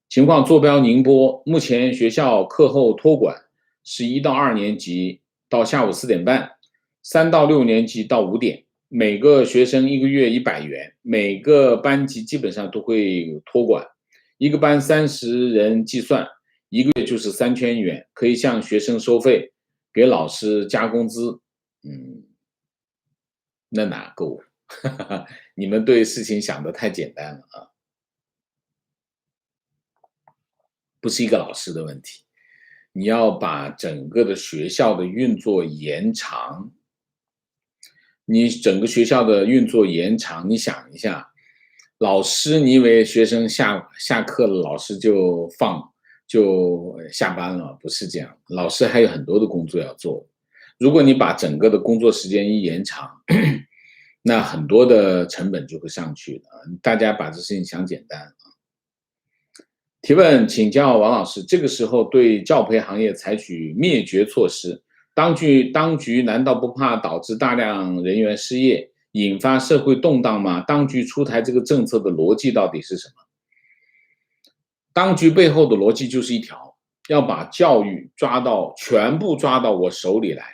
情况坐标宁波，目前学校课后托管是1到2年级到下午4点半，3到6年级到5点，每个学生1个月100元，每个班级基本上都会托管，一个班30人计算，1个月就是3000元，可以向学生收费，给老师加工资。那哪够？你们对事情想得太简单了啊！不是一个老师的问题，你要把整个的学校的运作延长。你整个学校的运作延长，你想一下，老师，你以为学生下课了，老师就下班了？不是这样，老师还有很多的工作要做。如果你把整个的工作时间一延长，那很多的成本就会上去的。大家把这事情想简单。提问请教王老师，这个时候对教培行业采取灭绝措施，当局难道不怕导致大量人员失业，引发社会动荡吗？当局出台这个政策的逻辑到底是什么？当局背后的逻辑就是一条，要把教育全部抓到我手里来，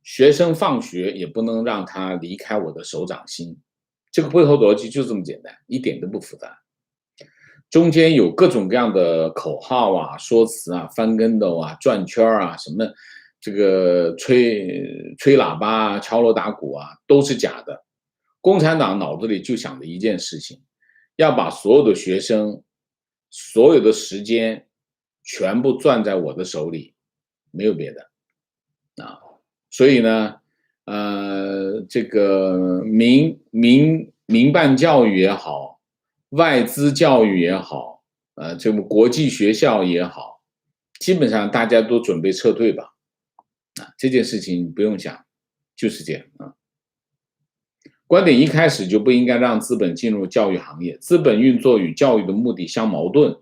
学生放学也不能让他离开我的手掌心。这个背后的逻辑就这么简单，一点都不复杂。中间有各种各样的口号啊、说辞啊、翻跟斗啊、转圈啊，什么这个吹喇叭啊、敲锣打鼓啊，都是假的。共产党脑子里就想着一件事情，要把所有的学生、所有的时间全部攥在我的手里，没有别的啊。所以呢，这个民办教育也好，外资教育也好，这个国际学校也好，基本上大家都准备撤退吧。这件事情不用想，就是这样啊。观点一开始就不应该让资本进入教育行业，资本运作与教育的目的相矛盾。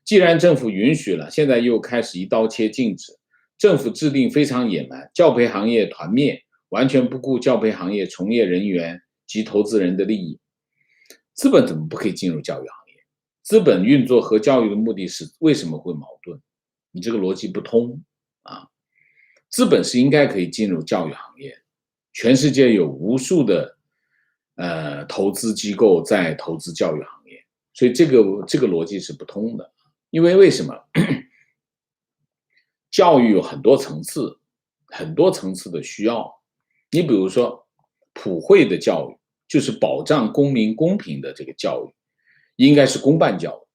既然政府允许了，现在又开始一刀切禁止，政府制定非常野蛮，教培行业团灭，完全不顾教培行业从业人员及投资人的利益。资本怎么不可以进入教育行业？资本运作和教育的目的是为什么会矛盾？你这个逻辑不通啊！资本是应该可以进入教育行业，全世界有无数的投资机构在投资教育行业，所以这个逻辑是不通的。因为为什么？教育有很多层次，很多层次的需要。你比如说，普惠的教育就是保障公民公平的这个教育，应该是公办教育。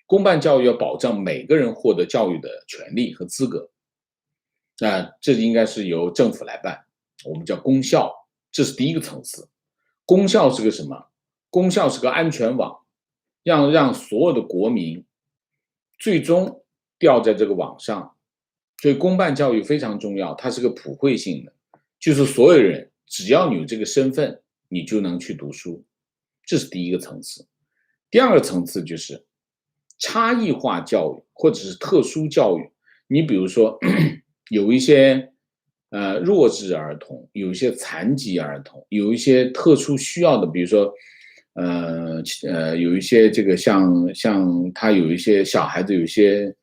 公办教育要保障每个人获得教育的权利和资格，这应该是由政府来办，我们叫公校，这是第一个层次。公校是个什么？公校是个安全网，让所有的国民最终掉在这个网上。所以公办教育非常重要，它是个普惠性的，就是所有人只要你有这个身份，你就能去读书，这是第一个层次。第二个层次就是差异化教育或者是特殊教育。你比如说有一些弱智儿童，有一些残疾儿童，有一些特殊需要的，比如说有一些这个像他有一些小孩子有一些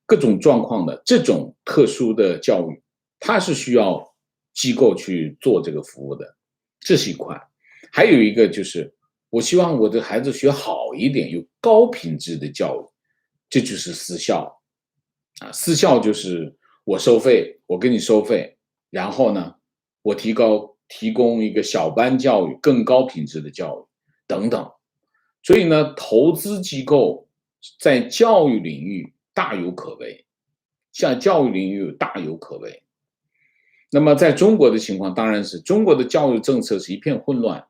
各种状况的这种特殊的教育，它是需要机构去做这个服务的，这是一块。还有一个就是我希望我的孩子学好一点，有高品质的教育，这就是私校私校就是我收费，我给你收费，然后呢，我提供一个小班教育，更高品质的教育等等。所以呢，投资机构在教育领域大有可为，像教育领域大有可为。那么在中国的情况，当然是中国的教育政策是一片混乱，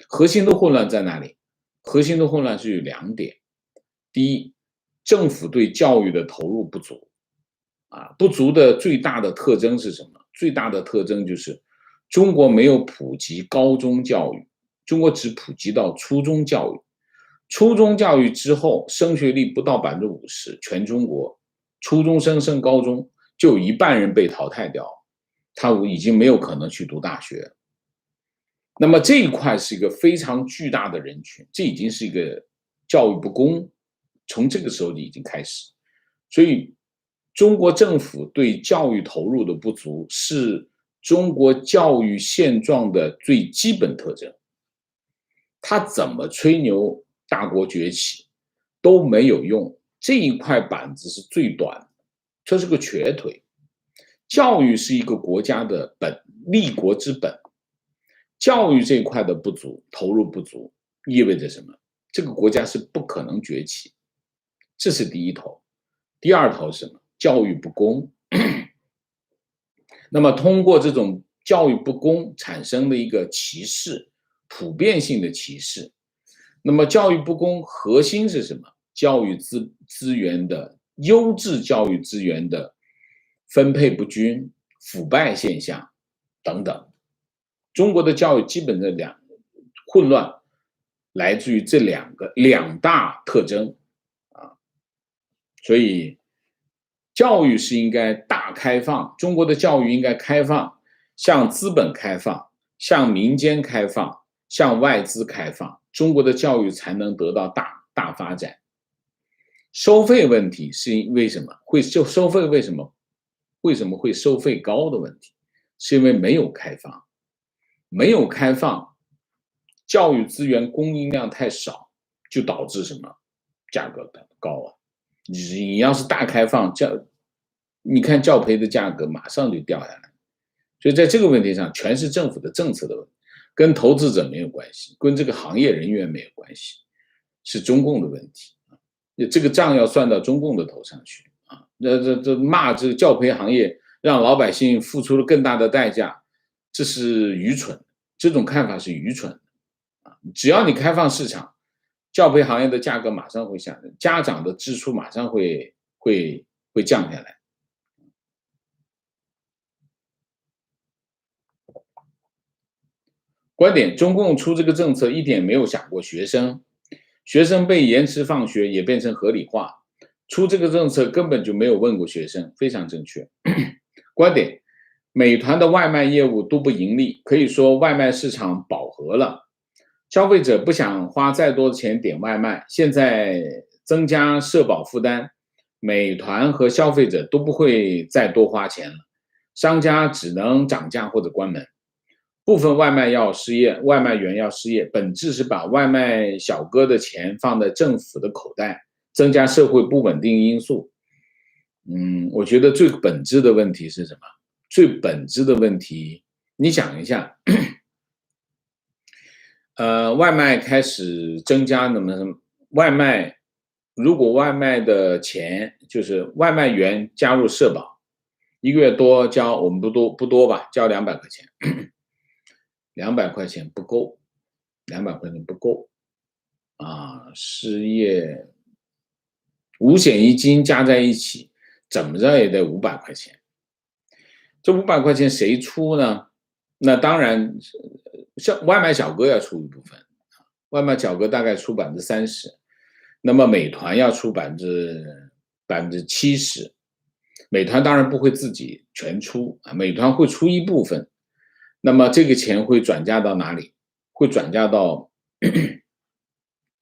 核心的混乱在哪里？核心的混乱是有2点。第一，政府对教育的投入不足。不足的最大的特征是什么？最大的特征就是中国没有普及高中教育，中国只普及到初中教育。初中教育之后，升学率不到50%，全中国初中生升高中就有一半人被淘汰掉，他已经没有可能去读大学。那么这一块是一个非常巨大的人群，这已经是一个教育不公，从这个时候就已经开始。所以中国政府对教育投入的不足是中国教育现状的最基本特征。他怎么吹牛大国崛起都没有用，这一块板子是最短的，这是个瘸腿。教育是一个国家的立国之本，教育这一块的不足，投入不足，意味着什么？这个国家是不可能崛起，这是第一头。第二头是什么？教育不公。那么通过这种教育不公产生的一个歧视，普遍性的歧视。那么教育不公核心是什么？教育资源的优质教育资源的分配不均、腐败现象等等。中国的教育基本的混乱来自于这两大特征所以教育是应该大开放，中国的教育应该开放，向资本开放，向民间开放，向外资开放，中国的教育才能得到大发展。收费问题是为什么会收费？为什么会收费高的问题？是因为没有开放，没有开放，教育资源供应量太少，就导致什么？价格高你要是大开放，你看教培的价格马上就掉下来。所以在这个问题上，全是政府的政策的问题，跟投资者没有关系，跟这个行业人员没有关系。是中共的问题啊，这个账要算到中共的头上去啊。这骂这个教培行业，让老百姓付出了更大的代价，这是愚蠢，这种看法是愚蠢的啊。只要你开放市场，教培行业的价格马上会下降，家长的支出马上会降下来。观点：中共出这个政策一点没有想过学生，学生被延迟放学也变成合理化，出这个政策根本就没有问过学生，非常正确。观点：美团的外卖业务都不盈利，可以说外卖市场饱和了，消费者不想花再多的钱点外卖，现在增加社保负担，美团和消费者都不会再多花钱了，商家只能涨价或者关门。部分外卖要失业，外卖员要失业，本质是把外卖小哥的钱放在政府的口袋，增加社会不稳定因素。我觉得最本质的问题是什么？最本质的问题，你想一下，外卖开始增加，那么外卖如果外卖的钱就是外卖员加入社保，一个月多交我们不多吧，交200块钱。200块钱不够，200块钱不够啊！失业五险一金加在一起，怎么着也得500块钱。这500块钱谁出呢？那当然，像外卖小哥要出一部分，外卖小哥大概出30%，那么美团要出70%，美团当然不会自己全出啊，美团会出一部分。那么这个钱会转嫁到哪里？会转嫁到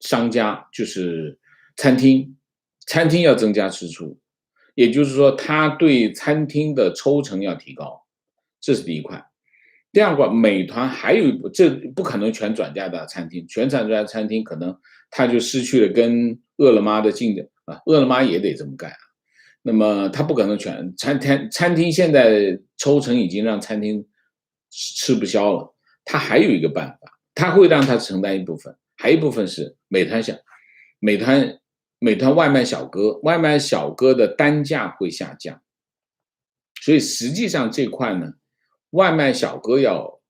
商家，就是餐厅，餐厅要增加支出，也就是说，他对餐厅的抽成要提高，这是第一块。第二块，美团还有这不可能全转嫁到餐厅，全转嫁餐厅可能他就失去了跟饿了么的竞争啊，饿了么也得这么干啊。那么他不可能全餐厅现在抽成已经让餐厅吃不消了，他还有一个办法，他会让他承担一部分，还有一部分是美团外卖小哥的单价会下降，所以实际上这块呢，外卖小哥要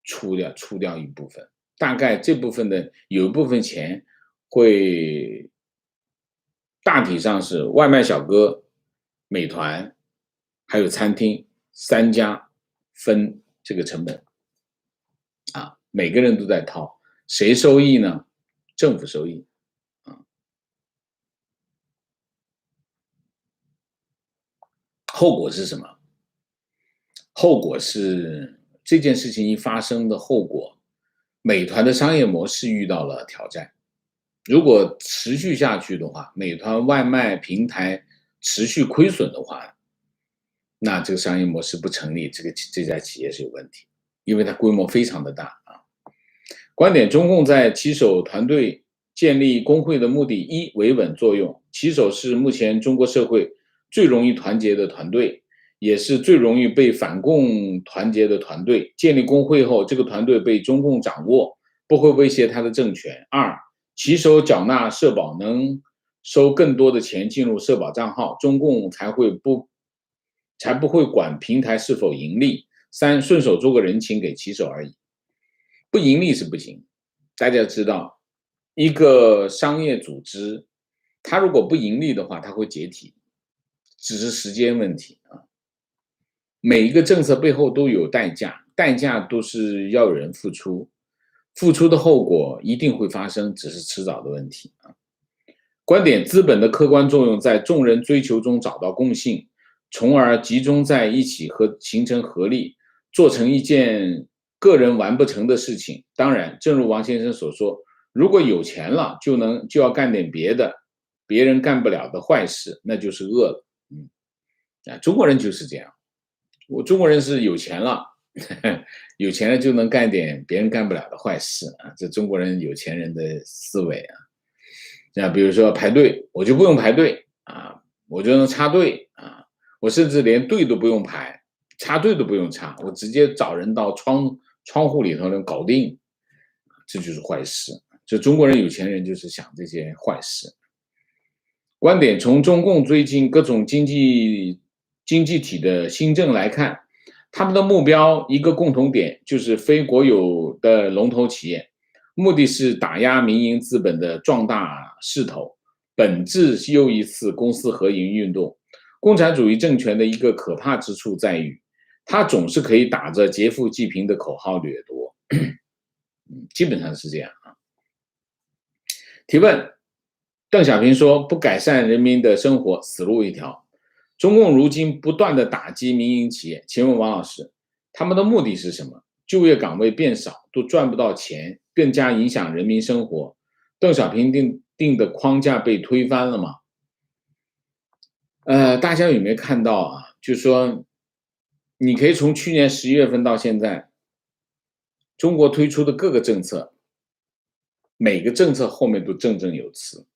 出掉一部分，大概这部分的有一部分钱会大体上是外卖小哥、美团还有餐厅3家分这个成本啊，每个人都在掏，谁受益呢？政府受益啊。后果是什么？后果是这件事情一发生的后果，美团的商业模式遇到了挑战。如果持续下去的话，美团外卖平台持续亏损的话，那这个商业模式不成立，这家企业是有问题，因为它规模非常的大啊。观点：中共在骑手团队建立工会的目的一，维稳作用。骑手是目前中国社会最容易团结的团队，也是最容易被反共团结的团队。建立工会后，这个团队被中共掌握，不会威胁他的政权。二，骑手缴纳社保能收更多的钱进入社保账号，中共才不会管平台是否盈利。三，顺手做个人情给骑手而已，不盈利是不行。大家知道，一个商业组织，它如果不盈利的话，它会解体，只是时间问题啊。每一个政策背后都有代价，代价都是要有人付出，付出的后果一定会发生，只是迟早的问题啊。观点：资本的客观作用在众人追求中找到共性，从而集中在一起和形成合力，做成一件个人完不成的事情。当然，正如王先生所说，如果有钱了就要干点别的，别人干不了的坏事，那就是恶了。中国人就是这样，中国人是有钱了，有钱了就能干点别人干不了的坏事啊，这中国人有钱人的思维啊。那比如说排队，我就不用排队啊，我就能插队啊，我甚至连队都不用排，插队都不用插，我直接找人到窗户里头能搞定，这就是坏事。这中国人有钱人就是想这些坏事。观点：从中共最近各种经济体的新政来看，他们的目标一个共同点就是非国有的龙头企业，目的是打压民营资本的壮大势头，本质又一次公私合营运动。共产主义政权的一个可怕之处在于，它总是可以打着劫富济贫的口号掠夺，基本上是这样啊。提问：邓小平说不改善人民的生活，死路一条。中共如今不断的打击民营企业，请问王老师，他们的目的是什么？就业岗位变少，都赚不到钱，更加影响人民生活。邓小平定的框架被推翻了吗？大家有没有看到啊？就是说，你可以从去年11月份到现在，中国推出的各个政策，每个政策后面都振振有词，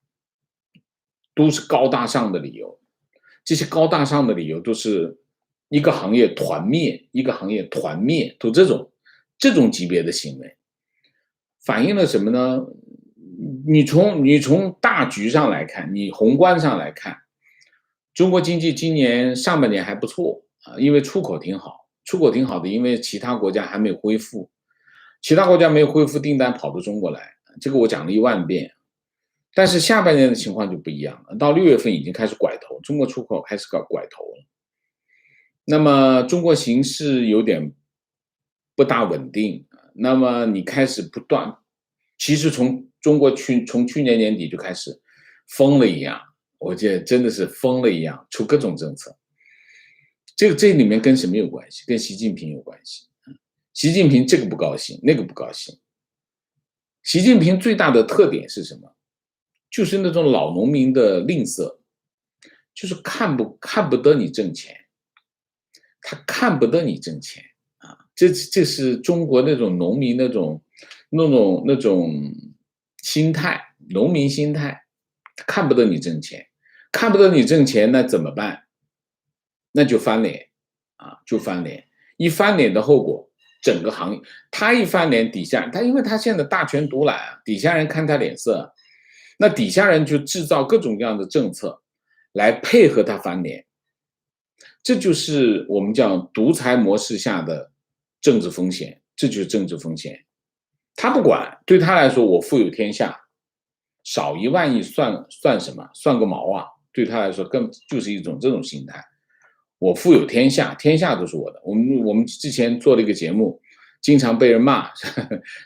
都是高大上的理由。这些高大上的理由都是一个行业团灭，一个行业团灭，都这种级别的行为，反映了什么呢？你从大局上来看，你宏观上来看，中国经济今年上半年还不错啊，因为出口挺好的，因为其他国家还没有恢复，订单跑到中国来，这个我讲了10000遍。但是下半年的情况就不一样了，到6月份已经开始拐头，中国出口开始搞拐头了。那么中国形势有点不大稳定，那么你开始不断，其实从去年年底就开始疯了一样，我觉得真的是疯了一样，出各种政策。这里面跟什么有关系？跟习近平有关系。习近平这个不高兴，那个不高兴。习近平最大的特点是什么？就是那种老农民的吝啬，就是看不得你挣钱，他看不得你挣钱啊！这是中国那种农民那种心态，农民心态，看不得你挣钱，看不得你挣钱，那怎么办？那就翻脸啊，就翻脸。一翻脸的后果，整个行业他一翻脸，底下因为他现在大权独揽啊，底下人看他脸色。那底下人就制造各种各样的政策来配合他翻脸，这就是我们讲独裁模式下的政治风险，这就是政治风险。他不管，对他来说，我富有天下，少1万亿算什么？算个毛啊！对他来说，更就是一种这种心态。我富有天下，天下都是我的。我们之前做了一个节目。经常被人骂，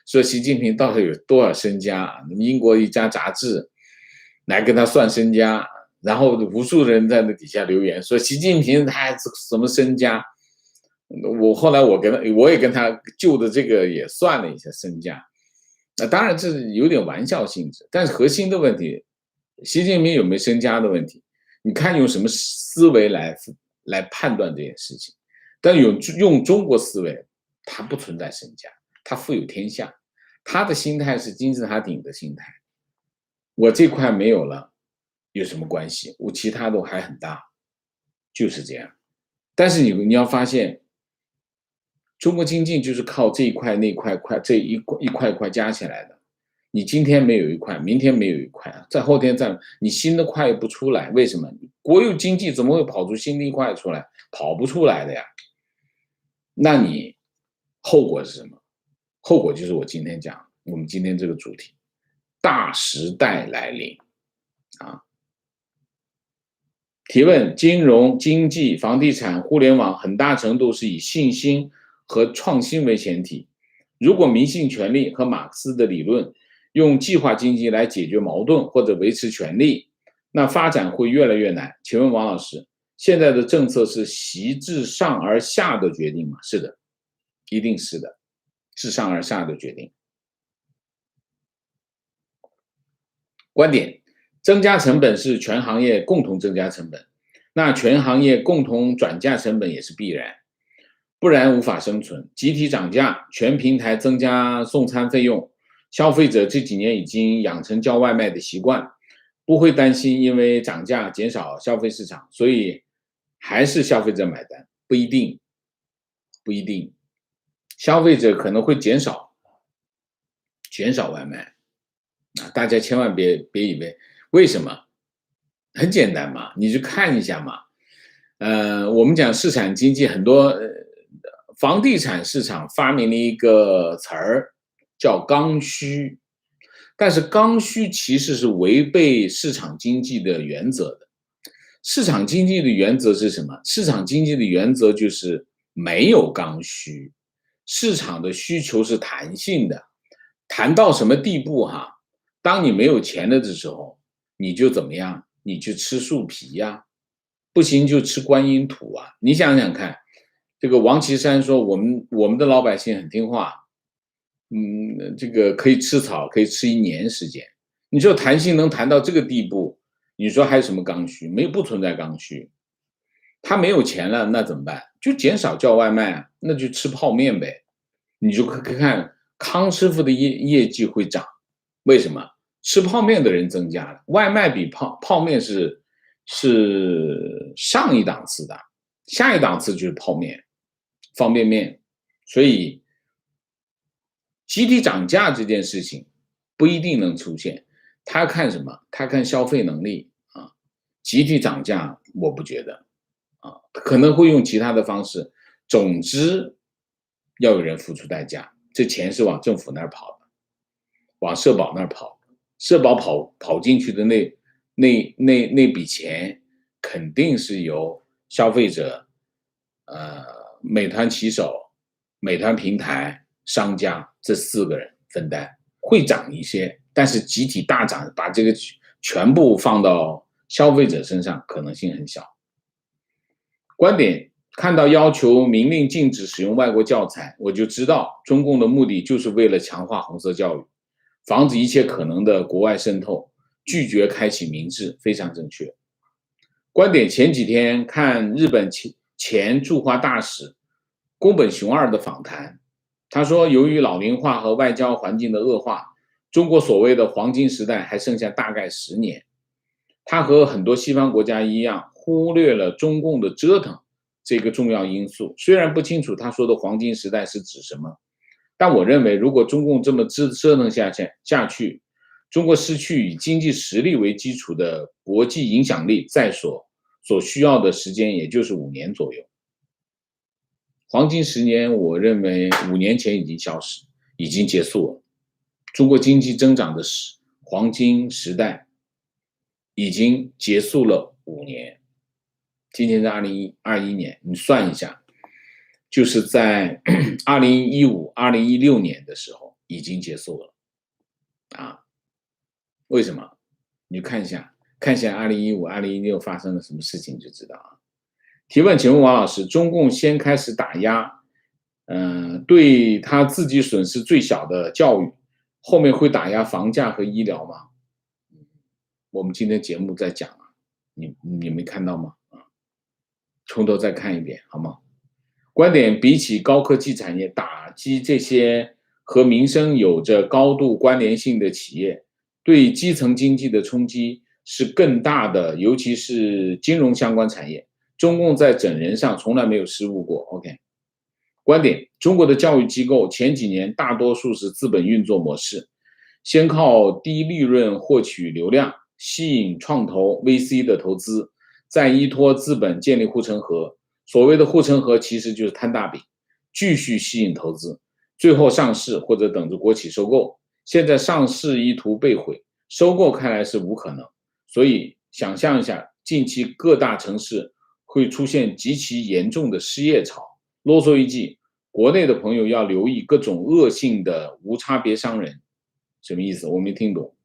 说习近平到底有多少身家？英国一家杂志来跟他算身家，然后无数人在那底下留言说习近平他什么身家？后来我也跟他就的这个也算了一下身家。那当然这是有点玩笑性质，但是核心的问题，习近平有没有身家的问题，你看用什么思维来判断这件事情？但用中国思维。他不存在身家，他富有天下，他的心态是金字塔顶的心态。我这块没有了，有什么关系？我其他都还很大，就是这样。但是你要发现，中国经济就是靠这一块那块这一块加起来的。你今天没有一块，明天没有一块，在后天你新的块不出来，为什么？国有经济怎么会跑出新的一块出来？跑不出来的呀。那你后果是什么？后果就是我今天讲，我们今天这个主题，大时代来临啊！提问：金融、经济、房地产、互联网很大程度是以信心和创新为前提。如果民性权利和马克思的理论用计划经济来解决矛盾或者维持权利，那发展会越来越难。请问王老师，现在的政策是习自上而下的决定吗？是的。一定是的，自上而下的决定。观点：增加成本是全行业共同增加成本，那全行业共同转嫁成本也是必然，不然无法生存。集体涨价，全平台增加送餐费用，消费者这几年已经养成叫外卖的习惯，不会担心因为涨价减少消费市场，所以还是消费者买单，不一定。消费者可能会减少外卖，啊，大家千万别以为，为什么？很简单嘛，你去看一下嘛。我们讲市场经济，很多房地产市场发明了一个词儿叫刚需，但是刚需其实是违背市场经济的原则的。市场经济的原则是什么？市场经济的原则就是没有刚需，市场的需求是弹性的，谈到什么地步哈？当你没有钱了的时候，你就怎么样？你去吃树皮呀，不行就吃观音土啊！你想想看，这个王岐山说我们的老百姓很听话，这个可以吃草，可以吃1年时间。你说弹性能谈到这个地步，你说还有什么刚需？不存在刚需。他没有钱了，那怎么办？就减少叫外卖啊，那就吃泡面呗。你就看康师傅的业绩会涨，为什么？吃泡面的人增加了，外卖比泡面是上一档次的，下一档次就是泡面、方便面。所以集体涨价这件事情不一定能出现，他看什么？他看消费能力啊。集体涨价我不觉得啊，可能会用其他的方式。总之要有人付出代价，这钱是往政府那儿跑的，往社保那儿跑，社保跑进去的那笔钱，肯定是由消费者、美团骑手、美团平台、商家这4个人分担，会涨一些，但是集体大涨，把这个全部放到消费者身上，可能性很小。观点看到要求明令禁止使用外国教材，我就知道中共的目的就是为了强化红色教育，防止一切可能的国外渗透，拒绝开启民智，非常正确。观点前几天看日本前驻华大使宫本雄二的访谈，他说由于老龄化和外交环境的恶化，中国所谓的黄金时代还剩下大概10年。他和很多西方国家一样，忽略了中共的折腾这个重要因素。虽然不清楚他说的黄金时代是指什么，但我认为如果中共这么折腾下去，中国失去以经济实力为基础的国际影响力，所需要的时间也就是5年左右。黄金10年，我认为5年前已经消失，已经结束了。中国经济增长的黄金时代已经结束了5年。今天是2021年，你算一下，就是在2015、2016年的时候已经结束了啊。为什么？你看一下2015、2016发生了什么事情就知道啊。提问，请问王老师，中共先开始打压，对他自己损失最小的教育，后面会打压房价和医疗吗？我们今天节目在讲啊，你没看到吗？从头再看一遍好吗？观点，比起高科技产业，打击这些和民生有着高度关联性的企业，对基层经济的冲击是更大的，尤其是金融相关产业。中共在整人上从来没有失误过。OK， 观点，中国的教育机构前几年大多数是资本运作模式，先靠低利润获取流量，吸引创投 VC 的投资，再依托资本建立护城河。所谓的护城河其实就是摊大饼，继续吸引投资，最后上市或者等着国企收购。现在上市意图被毁，收购看来是无可能，所以想象一下，近期各大城市会出现极其严重的失业潮。啰嗦一句，国内的朋友要留意各种恶性的无差别伤人。什么意思？我没听懂。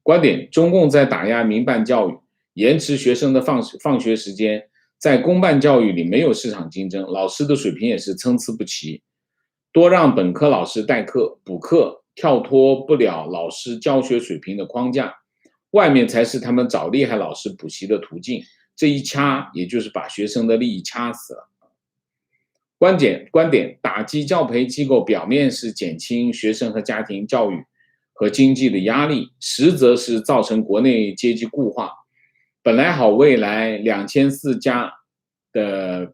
观点，中共在打压民办教育，延迟学生的放学时间，在公办教育里没有市场竞争，老师的水平也是参差不齐，多让本科老师代课补课，跳脱不了老师教学水平的框架，外面才是他们找厉害老师补习的途径。这一掐，也就是把学生的利益掐死了。观点，打击教培机构表面是减轻学生和家庭教育和经济的压力，实则是造成国内阶级固化。本来好未来2400家的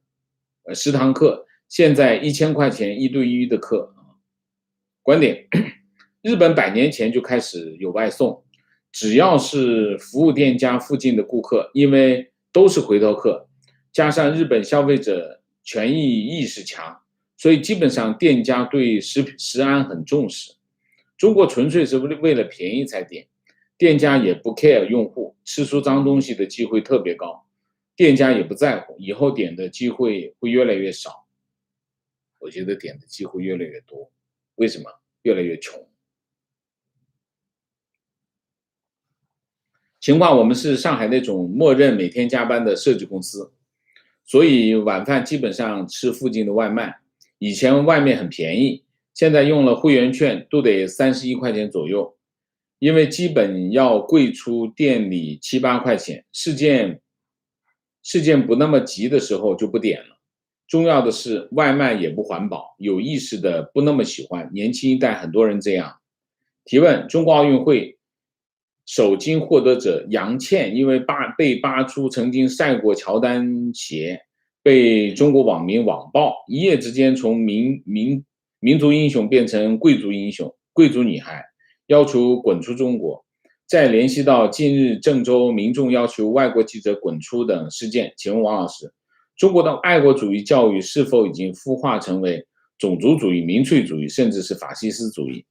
10堂课，现在1000块钱1对1的课。观点，日本100年前就开始有外送，只要是服务店家附近的顾客，因为都是回头客，加上日本消费者权益意识强，所以基本上店家对食安很重视。中国纯粹是为了便宜才点，店家也不 care 用户吃出脏东西的机会特别高，店家也不在乎，以后点的机会会越来越少。我觉得点的机会越来越多，为什么？越来越穷。情况我们是上海那种默认每天加班的设计公司，所以晚饭基本上吃附近的外卖。以前外面很便宜，现在用了会员券都得31块钱左右，因为基本要贵出店里7、8块钱。事件不那么急的时候就不点了。重要的是外卖也不环保，有意识的不那么喜欢，年轻一代很多人这样。提问：中国奥运会首金获得者杨倩因为被扒出曾经晒过乔丹鞋，被中国网民网暴，一夜之间从民族英雄变成贵族英雄、贵族女孩，要求滚出中国。再联系到近日郑州民众要求外国记者滚出等事件，请问王老师，中国的爱国主义教育是否已经孵化成为种族主义、民粹主义，甚至是法西斯主义？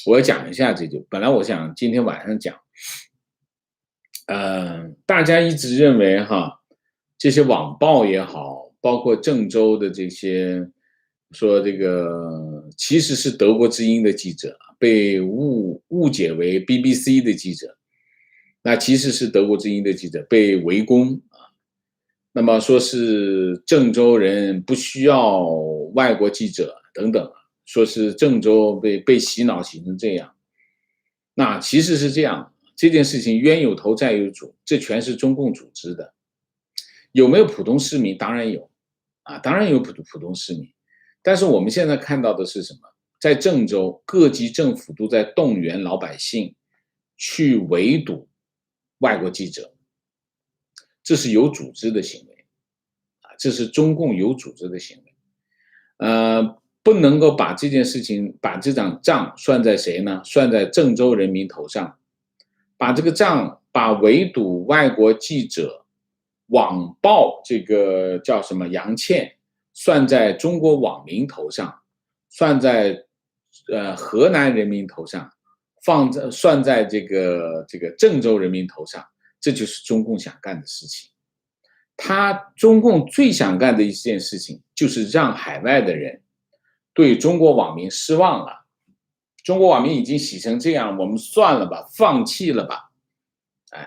我要讲一下这就，本来我想今天晚上讲，大家一直认为哈，这些网暴也好，包括郑州的这些说这个其实是德国之音的记者被误解为 BBC 的记者，那其实是德国之音的记者被围攻啊。那么说是郑州人不需要外国记者等等，说是郑州被洗脑洗成这样，那其实是这样。这件事情冤有头债有主，这全是中共组织的。有没有普通市民？当然有，当然有普通市民。但是我们现在看到的是什么？在郑州，各级政府都在动员老百姓去围堵外国记者，这是有组织的行为，这是中共有组织的行为。不能够把这件事情，把这场账算在谁呢？算在郑州人民头上。把这个账，把围堵外国记者、网暴这个叫什么杨倩，算在中国网民头上，算在河南人民头上，算在这个郑州人民头上，这就是中共想干的事情。中共最想干的一件事情，就是让海外的人对中国网民失望了。中国网民已经洗成这样，我们算了吧，放弃了吧。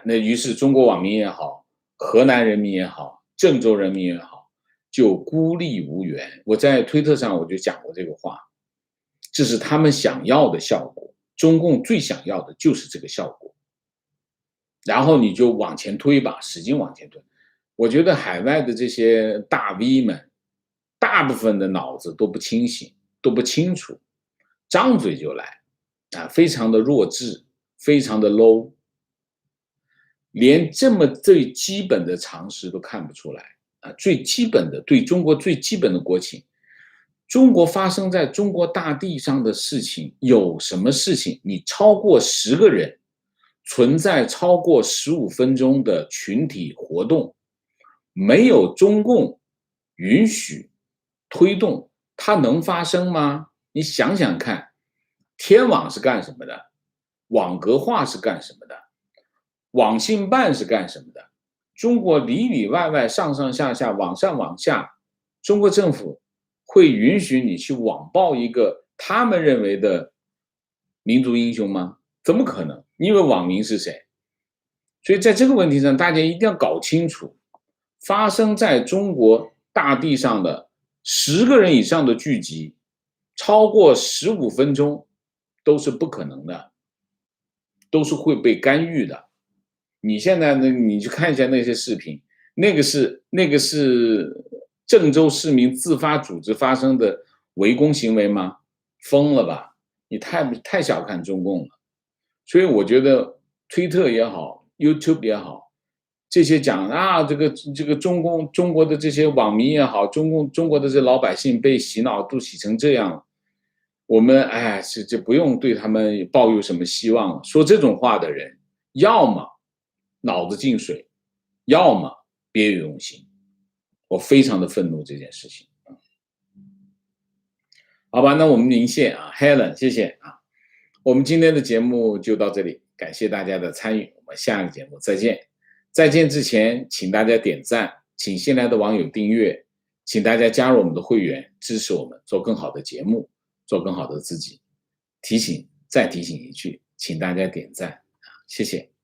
那于是中国网民也好，河南人民也好，郑州人民也好，就孤立无援。我在推特上我就讲过这个话，这是他们想要的效果，中共最想要的就是这个效果。然后你就往前推吧，使劲往前推。我觉得海外的这些大 V 们，大部分的脑子都不清醒，都不清楚，张嘴就来，非常的弱智，非常的 low， 连这么最基本的常识都看不出来，最基本的对中国最基本的国情，中国发生在中国大地上的事情，有什么事情你超过10个人，存在超过15分钟的群体活动，没有中共允许推动，它能发生吗？你想想看，天网是干什么的？网格化是干什么的？网信办是干什么的？中国里里外外上上下下往上往下，中国政府会允许你去网暴一个他们认为的民族英雄吗？怎么可能？因为网民是谁？所以在这个问题上，大家一定要搞清楚，发生在中国大地上的10个人以上的聚集，超过15分钟都是不可能的，都是会被干预的。你现在呢？你去看一下那些视频，那个是郑州市民自发组织发生的围攻行为吗？疯了吧！你太小看中共了。所以我觉得推特也好 ，YouTube 也好，这些讲这个中国的这些网民也好，中国的这老百姓被洗脑都洗成这样，我们就不用对他们抱有什么希望了。说这种话的人，要么脑子进水，要么别有用心。我非常的愤怒这件事情。好吧，那我们连线啊 ，Helen， 谢谢啊。我们今天的节目就到这里，感谢大家的参与，我们下个节目再见。再见之前，请大家点赞，请新来的网友订阅，请大家加入我们的会员，支持我们做更好的节目，做更好的自己。再提醒一句，请大家点赞啊，谢谢。